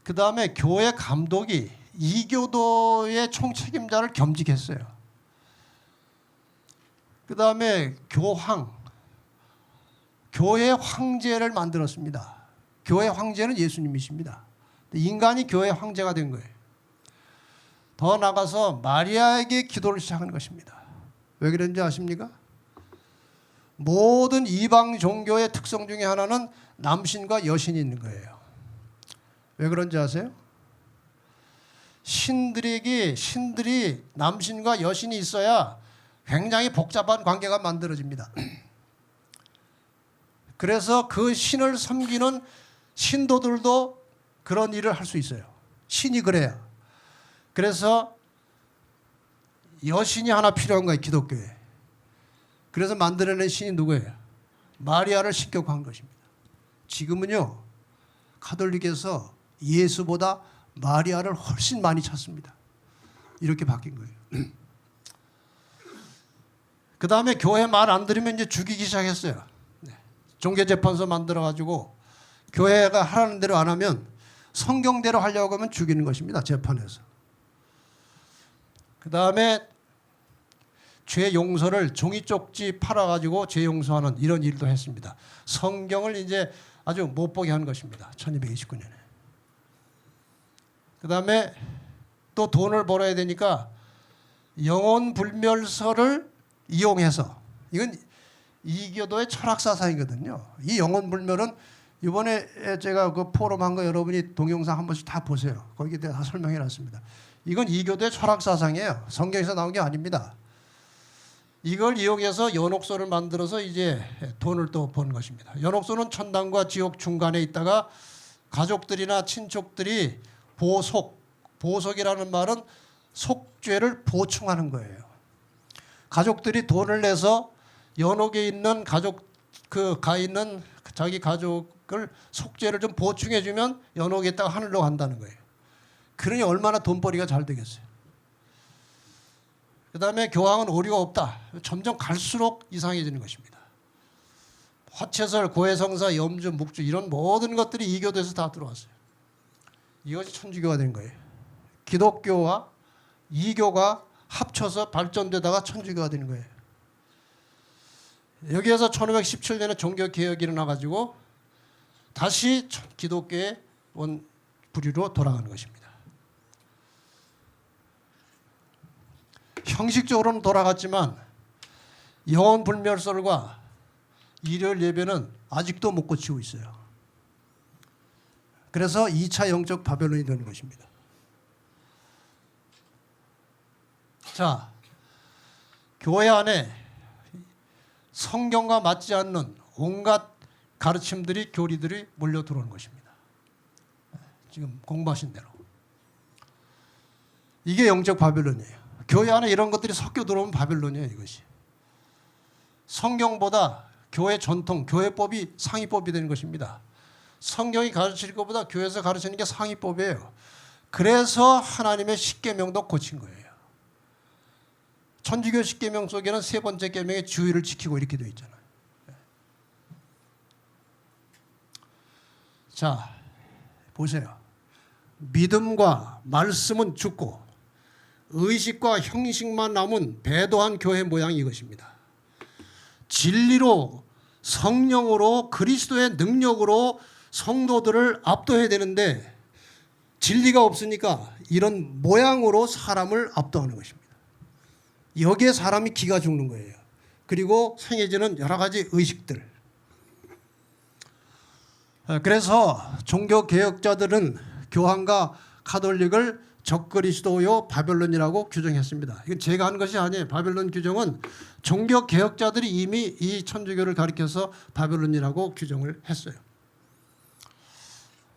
그 다음에 교회 감독이 이교도의 총책임자를 겸직했어요. 그 다음에 교회 황제를 만들었습니다. 교회 황제는 예수님이십니다. 인간이 교회 황제가 된 거예요. 더 나가서 마리아에게 기도를 시작한 것입니다. 왜 그런지 아십니까? 모든 이방 종교의 특성 중에 하나는 남신과 여신이 있는 거예요. 왜 그런지 아세요? 신들이 남신과 여신이 있어야 굉장히 복잡한 관계가 만들어집니다. 그래서 그 신을 섬기는 신도들도 그런 일을 할 수 있어요. 신이 그래야. 그래서 여신이 하나 필요한 거예요, 기독교에. 그래서 만들어낸 신이 누구예요? 마리아를 신격화한 것입니다. 지금은요, 가톨릭에서 예수보다 마리아를 훨씬 많이 찾습니다. 이렇게 바뀐 거예요. 그 다음에 교회 말 안 들으면 이제 죽이기 시작했어요. 종교재판소 만들어가지고 교회가 하라는 대로 안 하면 성경대로 하려고 하면 죽이는 것입니다. 재판에서. 그 다음에 죄 용서를 종이 쪽지 팔아가지고 죄 용서하는 이런 일도 했습니다. 성경을 이제 아주 못 보게 한 것입니다. 1229년에. 그 다음에 또 돈을 벌어야 되니까 영혼불멸설을 이용해서, 이건 이교도의 철학사상이거든요. 이 영혼불멸은 이번에 제가 그 포럼한 거 여러분이 동영상 한 번씩 다 보세요. 거기에 다 설명해 놨습니다. 이건 이교도의 철학사상이에요. 성경에서 나온 게 아닙니다. 이걸 이용해서 연옥소를 만들어서 이제 돈을 또 번 것입니다. 연옥소는 천당과 지옥 중간에 있다가 가족들이나 친족들이 보속이라는 말은 속죄를 보충하는 거예요. 가족들이 돈을 내서 연옥에 있는 가 있는 자기 가족을 속죄를 좀 보충해 주면 연옥에 있다가 하늘로 간다는 거예요. 그러니 얼마나 돈벌이가 잘 되겠어요. 그 다음에 교황은 오류가 없다. 점점 갈수록 이상해지는 것입니다. 화채설, 고해성사, 염주, 묵주 이런 모든 것들이 이교도에서 다 들어왔어요. 이것이 천주교가 된 거예요. 기독교와 이교가 합쳐서 발전되다가 천주교가 되는 거예요. 여기에서 1517년에 종교개혁이 일어나가지고 다시 기독교의 원 부류로 돌아가는 것입니다. 형식적으로는 돌아갔지만 영혼불멸설과 일요일 예배는 아직도 못 고치고 있어요. 그래서 2차 영적 바벨론이 되는 것입니다. 자, 교회 안에 성경과 맞지 않는 온갖 가르침들이, 교리들이 몰려 들어오는 것입니다. 지금 공부하신 대로. 이게 영적 바벨론이에요. 교회 안에 이런 것들이 섞여 들어오면 바벨론이에요, 이것이. 성경보다 교회 전통, 교회법이 상위법이 되는 것입니다. 성경이 가르칠 것보다 교회에서 가르치는 게 상위법이에요. 그래서 하나님의 십계명도 고친 거예요. 천주교 십계명 속에는 세 번째 계명의 주의를 지키고 이렇게 되어 있잖아요. 자, 보세요. 믿음과 말씀은 죽고 의식과 형식만 남은 배도한 교회 모양이 이것입니다. 진리로, 성령으로, 그리스도의 능력으로 성도들을 압도해야 되는데 진리가 없으니까 이런 모양으로 사람을 압도하는 것입니다. 여기에 사람이 기가 죽는 거예요. 그리고 생겨지는 여러 가지 의식들. 그래서 종교개혁자들은 교황과 가톨릭을 적그리스도요 바벨론이라고 규정했습니다. 이건 제가 한 것이 아니에요. 바벨론 규정은 종교개혁자들이 이미 이 천주교를 가리켜서 바벨론이라고 규정을 했어요.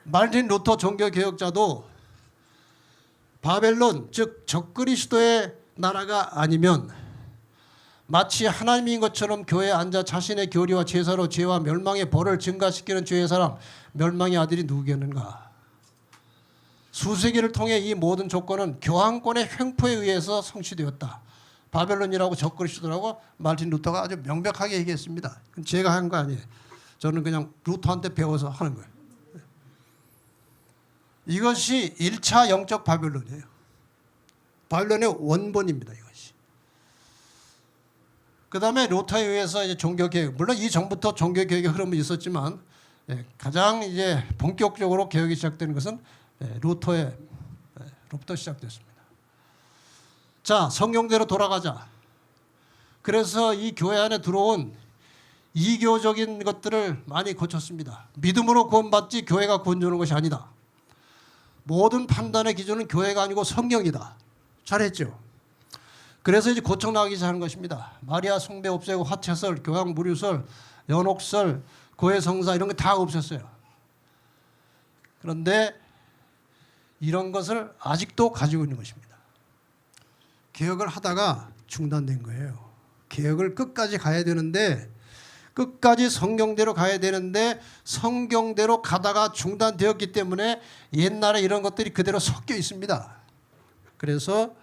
마르틴 루터 종교개혁자도 바벨론, 즉 적그리스도의 나라가 아니면 마치 하나님인 것처럼 교회에 앉아 자신의 교리와 제사로 죄와 멸망의 벌을 증가시키는 죄의 사람, 멸망의 아들이 누구겠는가. 수세기를 통해 이 모든 조건은 교황권의 횡포에 의해서 성취되었다. 바벨론이라고 적그리스도라고 마르틴 루터가 아주 명백하게 얘기했습니다. 제가 한 거 아니에요. 저는 그냥 루터한테 배워서 하는 거예요. 이것이 1차 영적 바벨론이에요. 바벨론의 원본입니다. 이것이. 그 다음에 루터에 의해서 이제 종교개혁, 물론 이 전부터 종교개혁의 흐름이 있었지만 가장 이제 본격적으로 개혁이 시작되는 것은 루터부터 시작됐습니다. 자, 성경대로 돌아가자. 그래서 이 교회 안에 들어온 이교적인 것들을 많이 고쳤습니다. 믿음으로 구원받지 교회가 구원 주는 것이 아니다. 모든 판단의 기준은 교회가 아니고 성경이다. 잘했죠. 그래서 이제 고쳐나가기 시작하는 것입니다. 마리아 숭배 없애고 화채설, 교황 무류설, 연옥설, 고해성사 이런 거 다 없앴어요. 그런데 이런 것을 아직도 가지고 있는 것입니다. 개혁을 하다가 중단된 거예요. 개혁을 끝까지 가야 되는데 끝까지 성경대로 가야 되는데 성경대로 가다가 중단되었기 때문에 옛날에 이런 것들이 그대로 섞여 있습니다. 그래서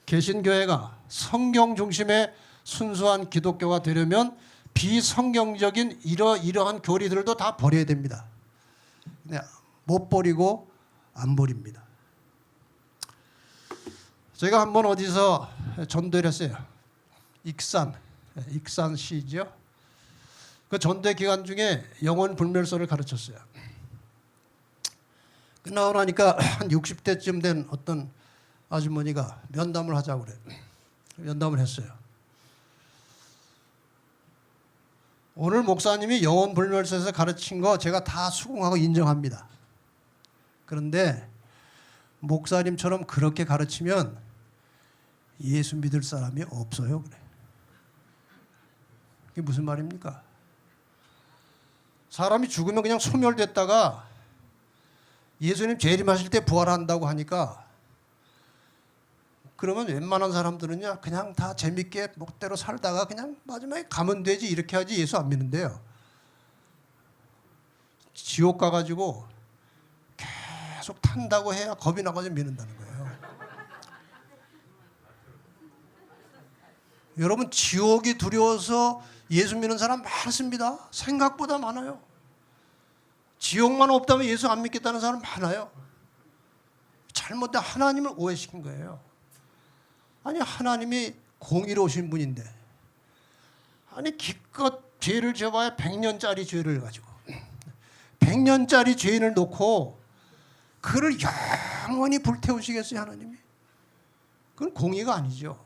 개신교회가 성경 중심의 순수한 기독교가 되려면 비성경적인 이러한 교리들도 다 버려야 됩니다. 못 버리고 안 버립니다. 제가 한번 어디서 전도를 했어요. 익산시죠. 그 전도 기간 중에 영혼 불멸설을 가르쳤어요. 끝나고 나니까 한 60대쯤 된 어떤 아주머니가 면담을 하자고 그래. 면담을 했어요. 오늘 목사님이 영혼 불멸설에서 가르친 거 제가 다 수긍하고 인정합니다. 그런데 목사님처럼 그렇게 가르치면 예수 믿을 사람이 없어요. 그래. 그게 무슨 말입니까? 사람이 죽으면 그냥 소멸됐다가 예수님 재림하실 때 부활한다고 하니까 그러면 웬만한 사람들은요 그냥 다 재밌게 멋대로 살다가 그냥 마지막에 가면 되지 이렇게 하지 예수 안 믿는데요. 지옥 가가지고 계속 탄다고 해야 겁이 나가지고 믿는다는 거예요. 여러분 지옥이 두려워서 예수 믿는 사람 많습니다. 생각보다 많아요. 지옥만 없다면 예수 안 믿겠다는 사람 많아요. 잘못된 하나님을 오해시킨 거예요. 아니 하나님이 공의로우신 분인데 아니 기껏 죄를 져봐야 100년짜리 죄를 가지고 100년짜리 죄인을 놓고 그를 영원히 불태우시겠어요 하나님이? 그건 공의가 아니죠.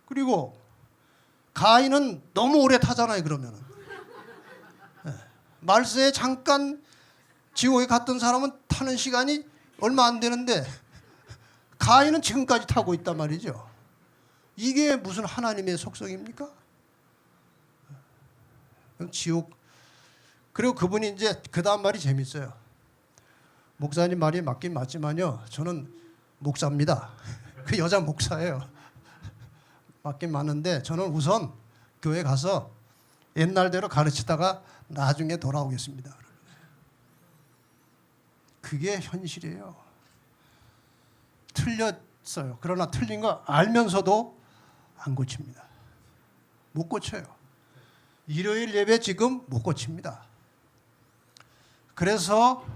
그리고 가인은 너무 오래 타잖아요. 그러면은 말세에 잠깐 지옥에 갔던 사람은 타는 시간이 얼마 안 되는데 가인은 지금까지 타고 있단 말이죠. 이게 무슨 하나님의 속성입니까? 지옥. 그리고 그분이 이제 그 다음 말이 재밌어요. 목사님 말이 맞긴 맞지만요. 저는 목사입니다. 그 여자 목사예요. 맞긴 맞는데 저는 우선 교회 가서 옛날대로 가르치다가 나중에 돌아오겠습니다. 그게 현실이에요. 틀렸어요. 그러나 틀린 거 알면서도 안 고칩니다. 못 고쳐요. 일요일 예배 지금 못 고칩니다. 그래서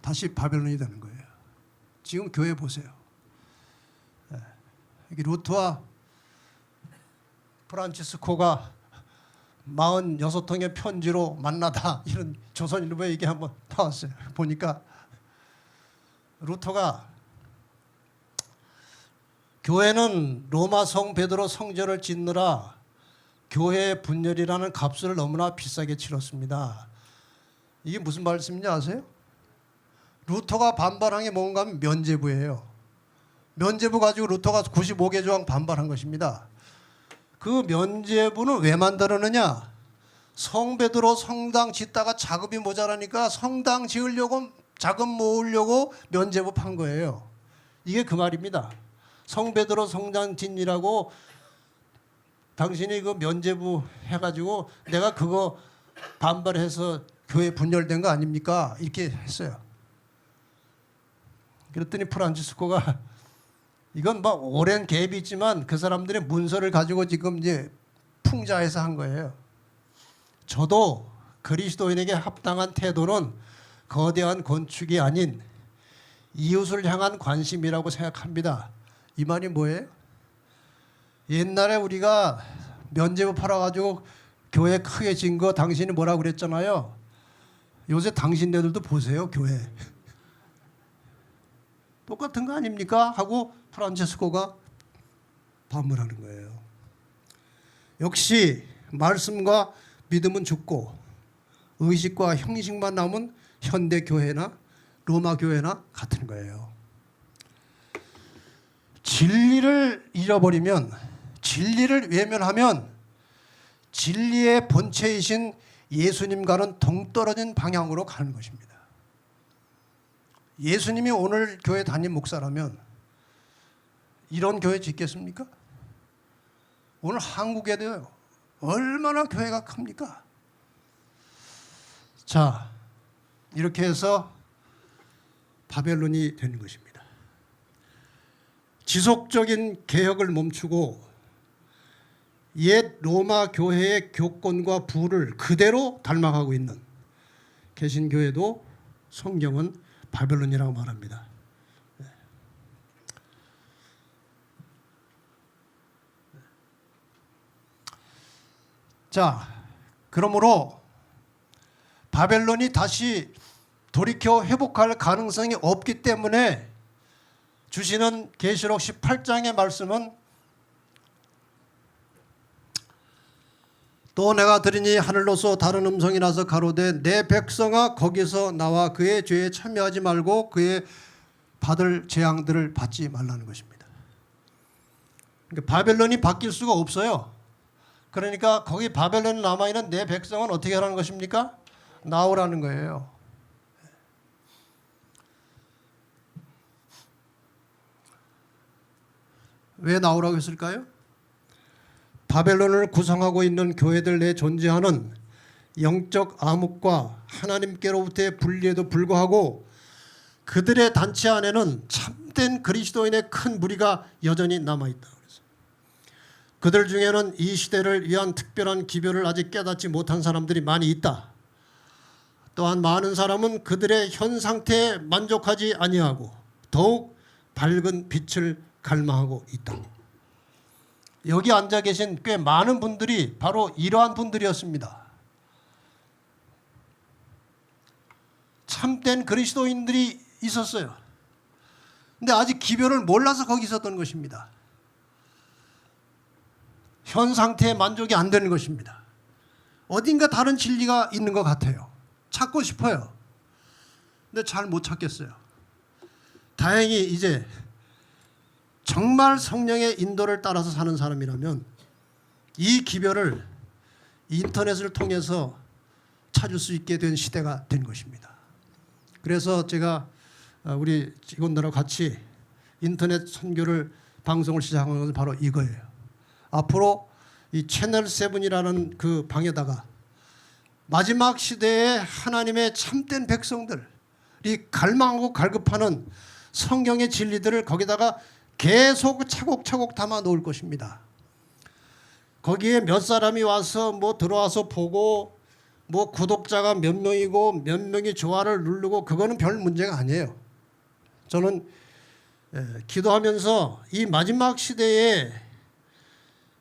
다시 바벨론이 되는 거예요. 지금 교회 보세요. 루트와 프란치스코가 46통의 편지로 만나다 이런 조선일보에 이게 한번 나왔어요. 보니까 루터가 교회는 로마 성 베드로 성전을 짓느라 교회 분열이라는 값을 너무나 비싸게 치렀습니다. 이게 무슨 말씀인지 아세요? 루터가 반발한 게 뭔가 하면 면죄부예요. 면죄부 가지고 루터가 95개 조항 반발한 것입니다. 그 면죄부는 왜 만들었느냐? 성 베드로 성당 짓다가 자금이 모자라니까 성당 지으려고 자금 모으려고 면죄부 판 거예요. 이게 그 말입니다. 성 베드로 성당 짓이라고 당신이 그 면죄부 해가지고 내가 그거 반발해서 교회 분열된 거 아닙니까? 이렇게 했어요. 그랬더니 프란치스코가 이건 뭐 오랜 갭이 있지만 그 사람들의 문서를 가지고 지금 이제 풍자해서 한 거예요. 저도 그리스도인에게 합당한 태도는 거대한 건축이 아닌 이웃을 향한 관심이라고 생각합니다. 이 말이 뭐예요? 옛날에 우리가 면죄부 팔아가지고 교회 크게 진 거 당신이 뭐라고 그랬잖아요. 요새 당신네들도 보세요 교회. 똑같은 거 아닙니까? 하고 프란체스코가 반문하는 거예요. 역시 말씀과 믿음은 죽고 의식과 형식만 남은 현대 교회나 로마 교회나 같은 거예요. 진리를 잃어버리면, 진리를 외면하면 진리의 본체이신 예수님과는 동떨어진 방향으로 가는 것입니다. 예수님이 오늘 교회 담임 목사라면 이런 교회 짓겠습니까? 오늘 한국에도요. 얼마나 교회가 큽니까? 자, 이렇게 해서 바벨론이 되는 것입니다. 지속적인 개혁을 멈추고 옛 로마 교회의 교권과 부를 그대로 닮아가고 있는 개신교회도 성경은 바벨론이라고 말합니다. 자, 그러므로 바벨론이 다시 돌이켜 회복할 가능성이 없기 때문에 주시는 계시록 18장의 말씀은 또 내가 들으니 하늘로서 다른 음성이 나서 가로되 내 백성아 거기서 나와 그의 죄에 참여하지 말고 그의 받을 재앙들을 받지 말라는 것입니다. 그러니까 바벨론이 바뀔 수가 없어요. 그러니까 거기 바벨론에 남아있는 내 백성은 어떻게 하라는 것입니까? 나오라는 거예요. 왜 나오라고 했을까요? 바벨론을 구성하고 있는 교회들 내에 존재하는 영적 암흑과 하나님께로부터의 분리에도 불구하고 그들의 단체 안에는 참된 그리스도인의 큰 무리가 여전히 남아있다. 그들 중에는 이 시대를 위한 특별한 기별을 아직 깨닫지 못한 사람들이 많이 있다. 또한 많은 사람은 그들의 현 상태에 만족하지 아니하고 더욱 밝은 빛을 갈망하고 있다. 여기 앉아 계신 꽤 많은 분들이 바로 이러한 분들이었습니다. 참된 그리스도인들이 있었어요. 근데 아직 기별을 몰라서 거기 있었던 것입니다. 현 상태에 만족이 안 되는 것입니다. 어딘가 다른 진리가 있는 것 같아요. 찾고 싶어요. 근데 잘 못 찾겠어요. 다행히 이제 정말 성령의 인도를 따라서 사는 사람이라면 이 기별을 인터넷을 통해서 찾을 수 있게 된 시대가 된 것입니다. 그래서 제가 우리 직원들하고 같이 인터넷 선교를 방송을 시작한 것은 바로 이거예요. 앞으로 이 채널 7이라는 그 방에다가 마지막 시대에 하나님의 참된 백성들이 갈망하고 갈급하는 성경의 진리들을 거기다가 계속 차곡차곡 담아 놓을 것입니다. 거기에 몇 사람이 와서 뭐 들어와서 보고 뭐 구독자가 몇 명이고 몇 명이 좋아를 누르고 그거는 별 문제가 아니에요. 저는 기도하면서 이 마지막 시대에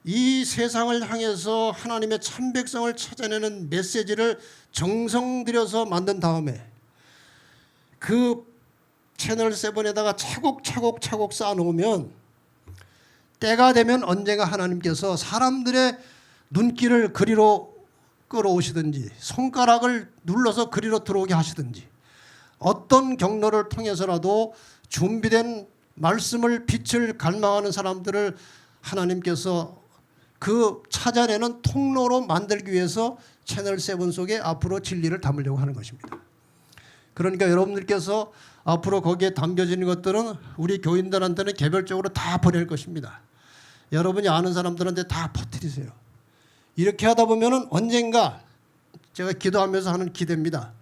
이 세상을 향해서 하나님의 참 백성을 찾아내는 메시지를 정성 들여서 만든 다음에 그 채널 7에다가 차곡차곡 쌓아놓으면 때가 되면 언젠가 하나님께서 사람들의 눈길을 그리로 끌어오시든지 손가락을 눌러서 그리로 들어오게 하시든지 어떤 경로를 통해서라도 준비된 말씀을 빛을 갈망하는 사람들을 하나님께서 그 찾아내는 통로로 만들기 위해서 채널 7 속에 앞으로 진리를 담으려고 하는 것입니다. 그러니까 여러분들께서 앞으로 거기에 담겨지는 것들은 우리 교인들한테는 개별적으로 다 보낼 것입니다. 여러분이 아는 사람들한테 다 퍼뜨리세요. 이렇게 하다 보면은 언젠가 제가 기도하면서 하는 기대입니다.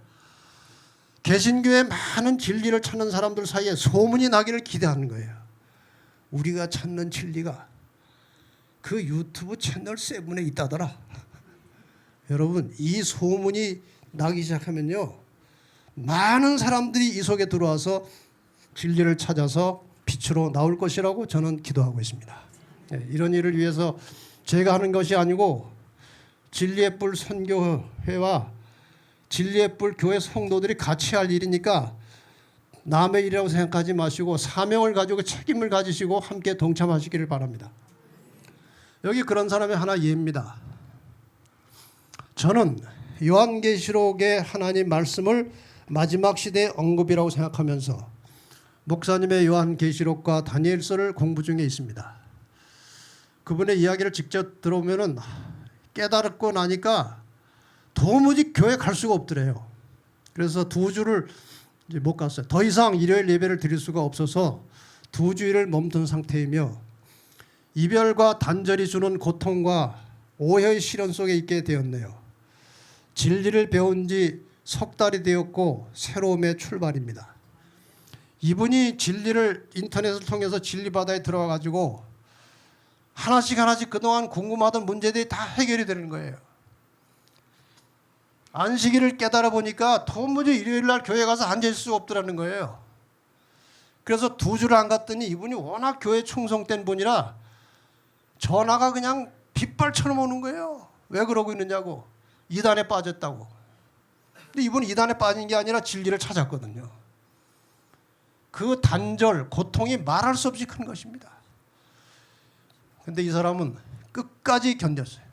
개신교에 많은 진리를 찾는 사람들 사이에 소문이 나기를 기대하는 거예요. 우리가 찾는 진리가 그 유튜브 채널 7에 있다더라. 여러분 이 소문이 나기 시작하면요. 많은 사람들이 이 속에 들어와서 진리를 찾아서 빛으로 나올 것이라고 저는 기도하고 있습니다. 이런 일을 위해서 제가 하는 것이 아니고 진리의 뿔 선교회와 진리의 뿔 교회 성도들이 같이 할 일이니까 남의 일이라고 생각하지 마시고 사명을 가지고 책임을 가지시고 함께 동참하시기를 바랍니다. 여기 그런 사람이 하나 예입니다. 저는 요한계시록의 하나님 말씀을 마지막 시대의 언급이라고 생각하면서 목사님의 요한계시록과 다니엘서를 공부 중에 있습니다. 그분의 이야기를 직접 들어보면 깨달고 나니까 도무지 교회 갈 수가 없더래요. 그래서 2주를 이제 못 갔어요. 더 이상 일요일 예배를 드릴 수가 없어서 2주일을 멈춘 상태이며 이별과 단절이 주는 고통과 오해의 시련 속에 있게 되었네요. 진리를 배운 지 석 달이 되었고 새로움의 출발입니다. 이분이 진리를 인터넷을 통해서 진리바다에 들어와 가지고 하나씩 그동안 궁금하던 문제들이 다 해결이 되는 거예요. 안식일을 깨달아 보니까 도무지 일요일 날 교회 가서 앉을 수 없더라는 거예요. 그래서 2주를 안 갔더니 이분이 워낙 교회 충성된 분이라 전화가 그냥 빗발처럼 오는 거예요. 왜 그러고 있느냐고. 이단에 빠졌다고. 근데 이분은 이단에 빠진 게 아니라 진리를 찾았거든요. 그 단절, 고통이 말할 수 없이 큰 것입니다. 근데 이 사람은 끝까지 견뎠어요.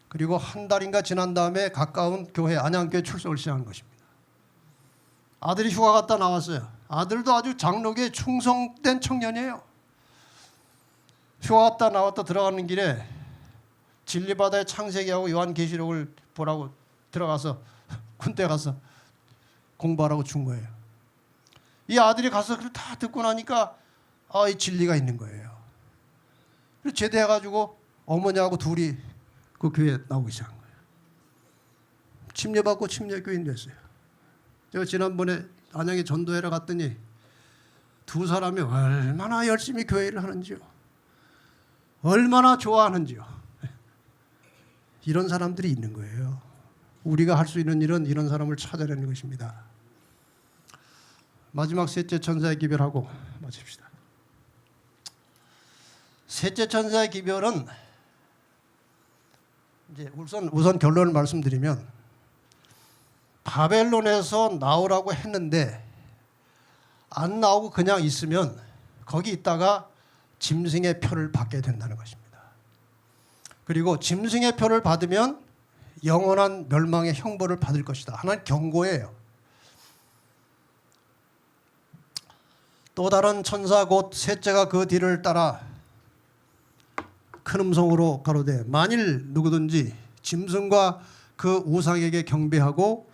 그리고 한 달인가 지난 다음에 가까운 교회, 안양교회 출석을 시작한 것입니다. 아들이 휴가 갔다 나왔어요. 아들도 아주 장로교에 충성된 청년이에요. 휴가 갔다 나왔다 들어가는 길에 진리바다의 창세기하고 요한계시록을 보라고 들어가서 군대 가서 공부하라고 준 거예요. 이 아들이 가서 그걸 다 듣고 나니까 이 진리가 있는 거예요. 그래서 제대해가지고 어머니하고 둘이 그 교회에 나오기 시작한 거예요. 침례받고 침례교인 됐어요. 제가 지난번에 안양에 전도회를 갔더니 2 사람이 얼마나 열심히 교회 일을 하는지요. 얼마나 좋아하는지요. 이런 사람들이 있는 거예요. 우리가 할 수 있는 일은 이런 사람을 찾아내는 것입니다. 마지막 셋째 천사의 기별하고 마칩시다. 셋째 천사의 기별은 이제 우선 결론을 말씀드리면 바벨론에서 나오라고 했는데 안 나오고 그냥 있으면 거기 있다가 짐승의 표를 받게 된다는 것입니다. 그리고 짐승의 표를 받으면 영원한 멸망의 형벌을 받을 것이다. 하나의 경고예요. 또 다른 천사 곧 셋째가 그 뒤를 따라 큰 음성으로 가로되 만일 누구든지 짐승과 그 우상에게 경배하고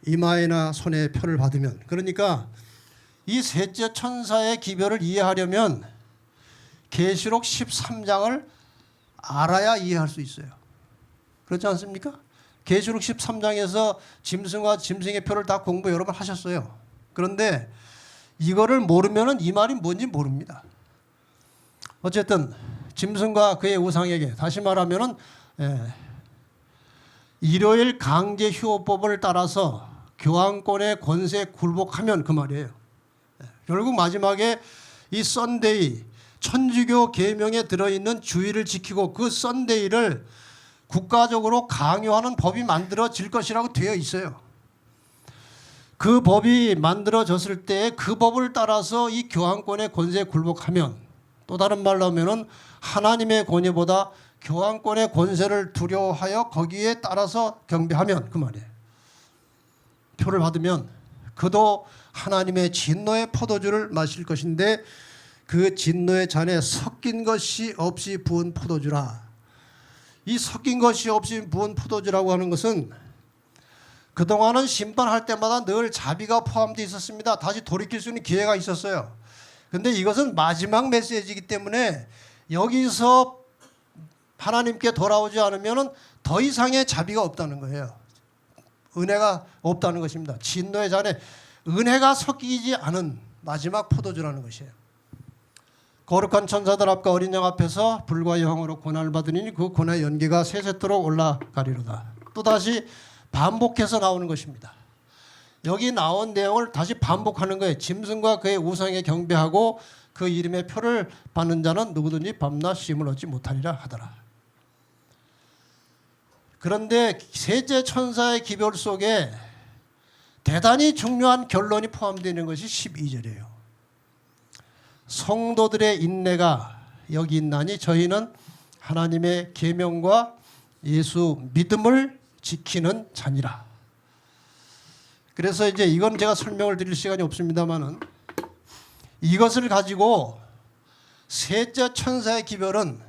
이마에나 손에 표를 받으면, 그러니까 이 셋째 천사의 기별을 이해하려면 계시록 13장을 알아야 이해할 수 있어요. 그렇지 않습니까? 계시록 13장에서 짐승과 짐승의 표를 다 공부 여러 번 하셨어요. 그런데 이거를 모르면은 이 말이 뭔지 모릅니다. 어쨌든 짐승과 그의 우상에게, 다시 말하면은 일요일 강제 휴업법을 따라서 교황권의 권세에 굴복하면 그 말이에요. 결국 마지막에 이 썬데이, 천주교 계명에 들어있는 주의를 지키고 그 썬데이를 국가적으로 강요하는 법이 만들어질 것이라고 되어 있어요. 그 법이 만들어졌을 때 그 법을 따라서 이 교황권의 권세에 굴복하면, 또 다른 말로 하면은 하나님의 권위보다 교황권의 권세를 두려워하여 거기에 따라서 경배하면 그 말이에요. 표를 받으면 그도 하나님의 진노의 포도주를 마실 것인데 그 진노의 잔에 섞인 것이 없이 부은 포도주라. 이 섞인 것이 없이 부은 포도주라고 하는 것은 그동안은 심판할 때마다 늘 자비가 포함되어 있었습니다. 다시 돌이킬 수 있는 기회가 있었어요. 그런데 이것은 마지막 메시지이기 때문에 여기서 하나님께 돌아오지 않으면 더 이상의 자비가 없다는 거예요. 은혜가 없다는 것입니다. 진노의 잔에 은혜가 섞이지 않은 마지막 포도주라는 것이에요. 거룩한 천사들 앞과 어린 양 앞에서 불과 영으로 고난을 받으니 그 고난의 연기가 세세토록 올라가리로다. 또다시 반복해서 나오는 것입니다. 여기 나온 내용을 다시 반복하는 거예요. 짐승과 그의 우상에 경배하고 그 이름의 표를 받는 자는 누구든지 밤낮 쉼을 얻지 못하리라 하더라. 그런데 셋째 천사의 기별 속에 대단히 중요한 결론이 포함되어 있는 것이 12절이에요. 성도들의 인내가 여기 있나니 저희는 하나님의 계명과 예수 믿음을 지키는 자니라. 그래서 이제 이건 제가 설명을 드릴 시간이 없습니다만은 이것을 가지고 셋째 천사의 기별은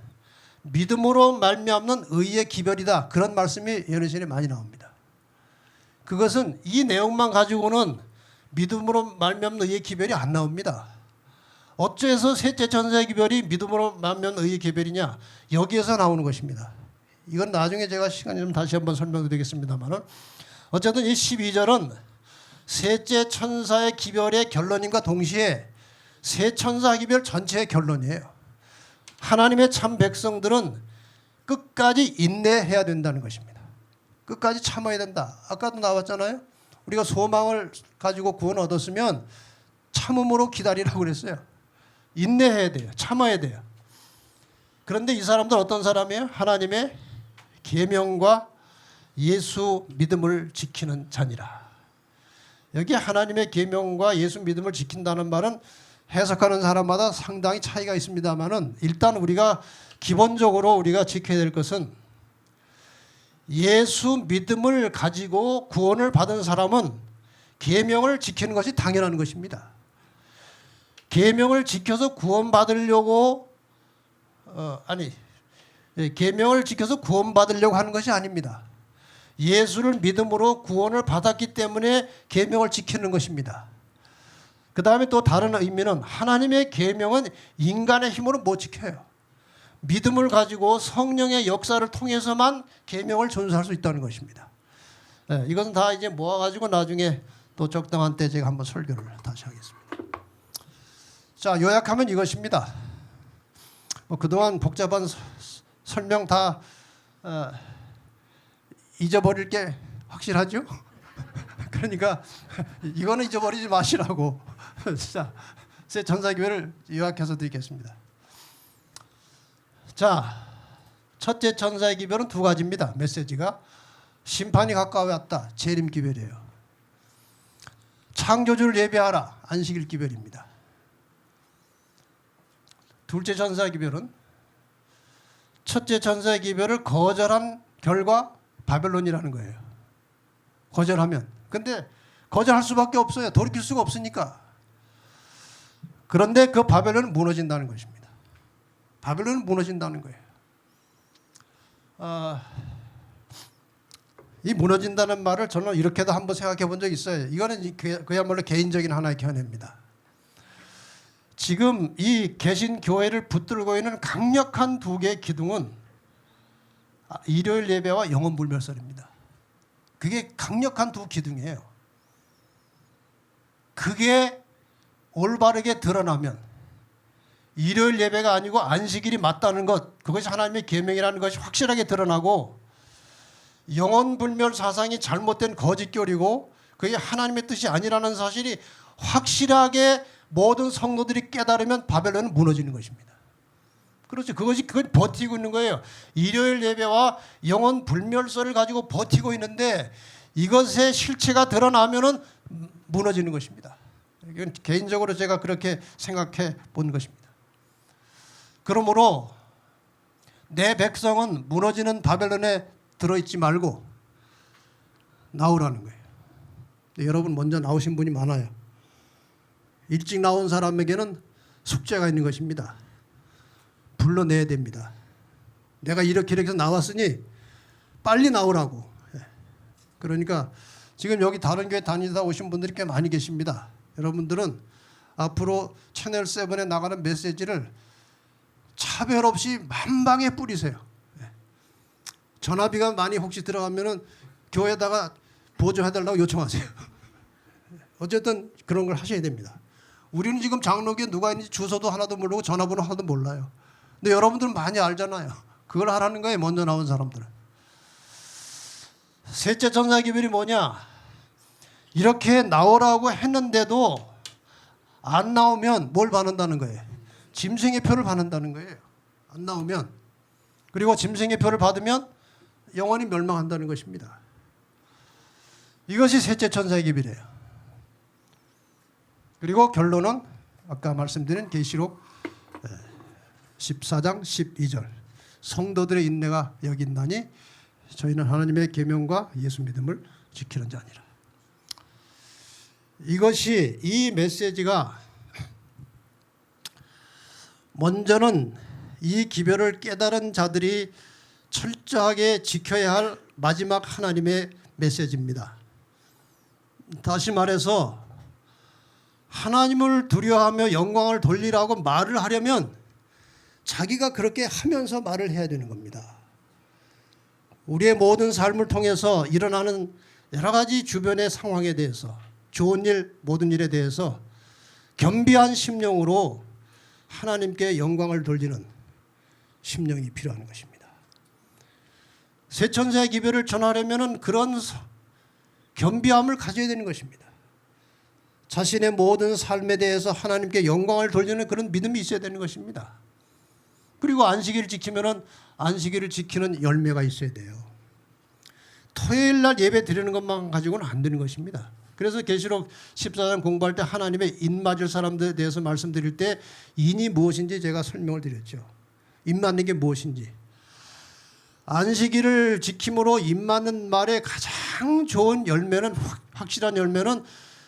믿음으로 말미암는 의의 기별이다. 그런 말씀이 예언서에 많이 나옵니다. 그것은 이 내용만 가지고는 믿음으로 말미암는 의의 기별이 안 나옵니다. 어째서 셋째 천사의 기별이 믿음으로 말미암는 의의 기별이냐? 여기에서 나오는 것입니다. 이건 나중에 제가 시간이 좀 다시 한번 설명드리겠습니다만 어쨌든 이 12절은 셋째 천사의 기별의 결론임과 동시에 세 천사 기별 전체의 결론이에요. 하나님의 참 백성들은 끝까지 인내해야 된다는 것입니다. 끝까지 참아야 된다. 아까도 나왔잖아요. 우리가 소망을 가지고 구원 얻었으면 참음으로 기다리라고 그랬어요. 인내해야 돼요. 참아야 돼요. 그런데 이 사람들 어떤 사람이에요? 하나님의 계명과 예수 믿음을 지키는 자니라. 여기 하나님의 계명과 예수 믿음을 지킨다는 말은 해석하는 사람마다 상당히 차이가 있습니다만은 일단 우리가 기본적으로 우리가 지켜야 될 것은 예수 믿음을 가지고 구원을 받은 사람은 계명을 지키는 것이 당연한 것입니다. 계명을 지켜서 구원받으려고 계명을 지켜서 구원받으려고 하는 것이 아닙니다. 예수를 믿음으로 구원을 받았기 때문에 계명을 지키는 것입니다. 그 다음에 또 다른 의미는 하나님의 계명은 인간의 힘으로 못 지켜요. 믿음을 가지고 성령의 역사를 통해서만 계명을 준수할 수 있다는 것입니다. 네, 이것은 다 이제 모아가지고 나중에 또 적당한 때 제가 한번 설교를 다시 하겠습니다. 자, 요약하면 이것입니다. 그동안 복잡한 설명 다 잊어버릴 게 확실하죠? 그러니까 이거는 잊어버리지 마시라고. 자, 새 천사교회를 요약해서 드리겠습니다. 자, 첫째 천사의 기별은 두 가지입니다. 메시지가 심판이 가까웠다. 재림 기별이에요. 창조주를 예배하라. 안식일 기별입니다. 둘째 천사의 기별은 첫째 천사의 기별을 거절한 결과 바벨론이라는 거예요. 거절하면. 근데 거절할 수밖에 없어요. 돌이킬 수가 없으니까. 그런데 그 바벨론은 무너진다는 것입니다. 바벨론은 무너진다는 거예요. 이 무너진다는 말을 저는 이렇게도 한번 생각해 본 적이 있어요. 이거는 그야말로 개인적인 하나의 견해입니다. 지금 이 개신 교회를 붙들고 있는 강력한 두 개의 기둥은 일요일 예배와 영혼 불멸설입니다. 그게 강력한 두 기둥이에요. 그게 올바르게 드러나면 일요일 예배가 아니고 안식일이 맞다는 것, 그것이 하나님의 계명이라는 것이 확실하게 드러나고 영혼 불멸 사상이 잘못된 거짓교리고 그게 하나님의 뜻이 아니라는 사실이 확실하게 모든 성도들이 깨달으면 바벨론은 무너지는 것입니다. 그렇죠. 그걸 버티고 있는 거예요. 일요일 예배와 영혼 불멸설을 가지고 버티고 있는데 이것의 실체가 드러나면은 무너지는 것입니다. 이건 개인적으로 제가 그렇게 생각해 본 것입니다. 그러므로 내 백성은 무너지는 바벨론에 들어있지 말고 나오라는 거예요. 여러분 먼저 나오신 분이 많아요. 일찍 나온 사람에게는 숙제가 있는 것입니다. 불러내야 됩니다. 내가 이렇게 해서 나왔으니 빨리 나오라고. 그러니까 지금 여기 다른 교회 다니다 오신 분들이 꽤 많이 계십니다. 여러분들은 앞으로 채널 7에 나가는 메시지를 차별 없이 만방에 뿌리세요. 전화비가 많이 혹시 들어가면은 교회에다가 보조해달라고 요청하세요. 어쨌든 그런 걸 하셔야 됩니다. 우리는 지금 장로교에 누가 있는지 주소도 하나도 모르고 전화번호 하나도 몰라요. 근데 여러분들은 많이 알잖아요. 그걸 하라는 거예요. 먼저 나온 사람들은. 셋째 천사의 기별이 뭐냐? 이렇게 나오라고 했는데도 안 나오면 뭘 받는다는 거예요? 짐승의 표를 받는다는 거예요. 안 나오면. 그리고 짐승의 표를 받으면 영원히 멸망한다는 것입니다. 이것이 셋째 천사의 기별이에요. 그리고 결론은 아까 말씀드린 계시록 14장 12절 성도들의 인내가 여기 있나니 저희는 하나님의 계명과 예수 믿음을 지키는 자니라. 이것이 이 메시지가 먼저는 이 기별을 깨달은 자들이 철저하게 지켜야 할 마지막 하나님의 메시지입니다. 다시 말해서 하나님을 두려워하며 영광을 돌리라고 말을 하려면 자기가 그렇게 하면서 말을 해야 되는 겁니다. 우리의 모든 삶을 통해서 일어나는 여러 가지 주변의 상황에 대해서 좋은 일, 모든 일에 대해서 겸비한 심령으로 하나님께 영광을 돌리는 심령이 필요한 것입니다. 세천사의 기별을 전하려면은 그런 겸비함을 가져야 되는 것입니다. 자신의 모든 삶에 대해서 하나님께 영광을 돌리는 그런 믿음이 있어야 되는 것입니다. 그리고 안식일을 지키면은 안식일을 지키는 열매가 있어야 돼요. 토요일 날 예배 드리는 것만 가지고는 안 되는 것입니다. 그래서 계시록 14장 공부할 때 하나님의 인 맞을 사람들에 대해서 말씀드릴 때 인이 무엇인지 제가 설명을 드렸죠. 인 맞는 게 무엇인지. 안식일을 지킴으로 인 맞는 말의 가장 좋은 열매는 확실한 열매는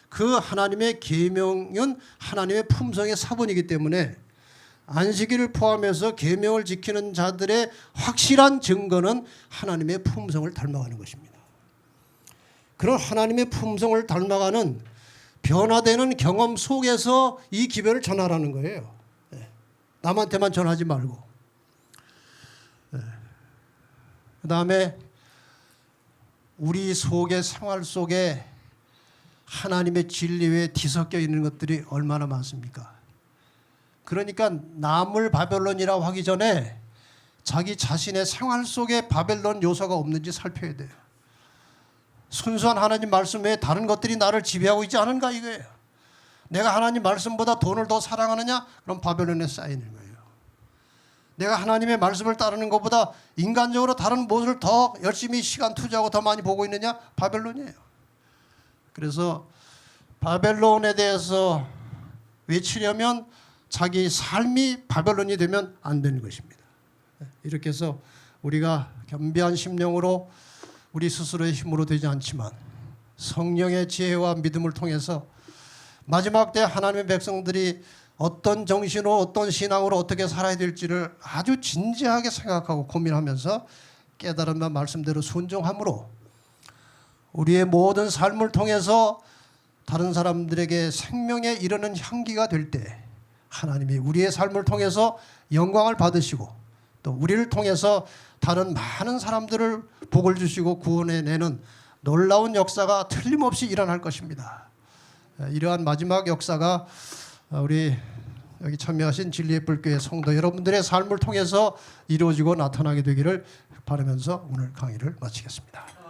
그 하나님의 계명은 하나님의 품성의 사본이기 때문에 안식일을 포함해서 계명을 지키는 자들의 확실한 증거는 하나님의 품성을 닮아가는 것입니다. 그런 하나님의 품성을 닮아가는 변화되는 경험 속에서 이 기별을 전하라는 거예요. 남한테만 전하지 말고. 그 다음에 우리 속의 생활 속에 하나님의 진리 외에 뒤섞여 있는 것들이 얼마나 많습니까? 그러니까 남을 바벨론이라고 하기 전에 자기 자신의 생활 속에 바벨론 요소가 없는지 살펴야 돼요. 순수한 하나님 말씀 외에 다른 것들이 나를 지배하고 있지 않은가 이거예요. 내가 하나님 말씀보다 돈을 더 사랑하느냐? 그럼 바벨론에 쌓이는 거예요. 내가 하나님의 말씀을 따르는 것보다 인간적으로 다른 무엇을 더 열심히 시간 투자하고 더 많이 보고 있느냐? 바벨론이에요. 그래서 바벨론에 대해서 외치려면 자기 삶이 바벨론이 되면 안 되는 것입니다. 이렇게 해서 우리가 겸비한 심령으로 우리 스스로의 힘으로 되지 않지만 성령의 지혜와 믿음을 통해서 마지막 때 하나님의 백성들이 어떤 정신으로 어떤 신앙으로 어떻게 살아야 될지를 아주 진지하게 생각하고 고민하면서 깨달음과 말씀대로 순종함으로 우리의 모든 삶을 통해서 다른 사람들에게 생명에 이르는 향기가 될 때 하나님이 우리의 삶을 통해서 영광을 받으시고 또 우리를 통해서 다른 많은 사람들을 복을 주시고 구원해내는 놀라운 역사가 틀림없이 일어날 것입니다. 이러한 마지막 역사가 우리 여기 참여하신 진리의 불교회 성도 여러분들의 삶을 통해서 이루어지고 나타나게 되기를 바라면서 오늘 강의를 마치겠습니다.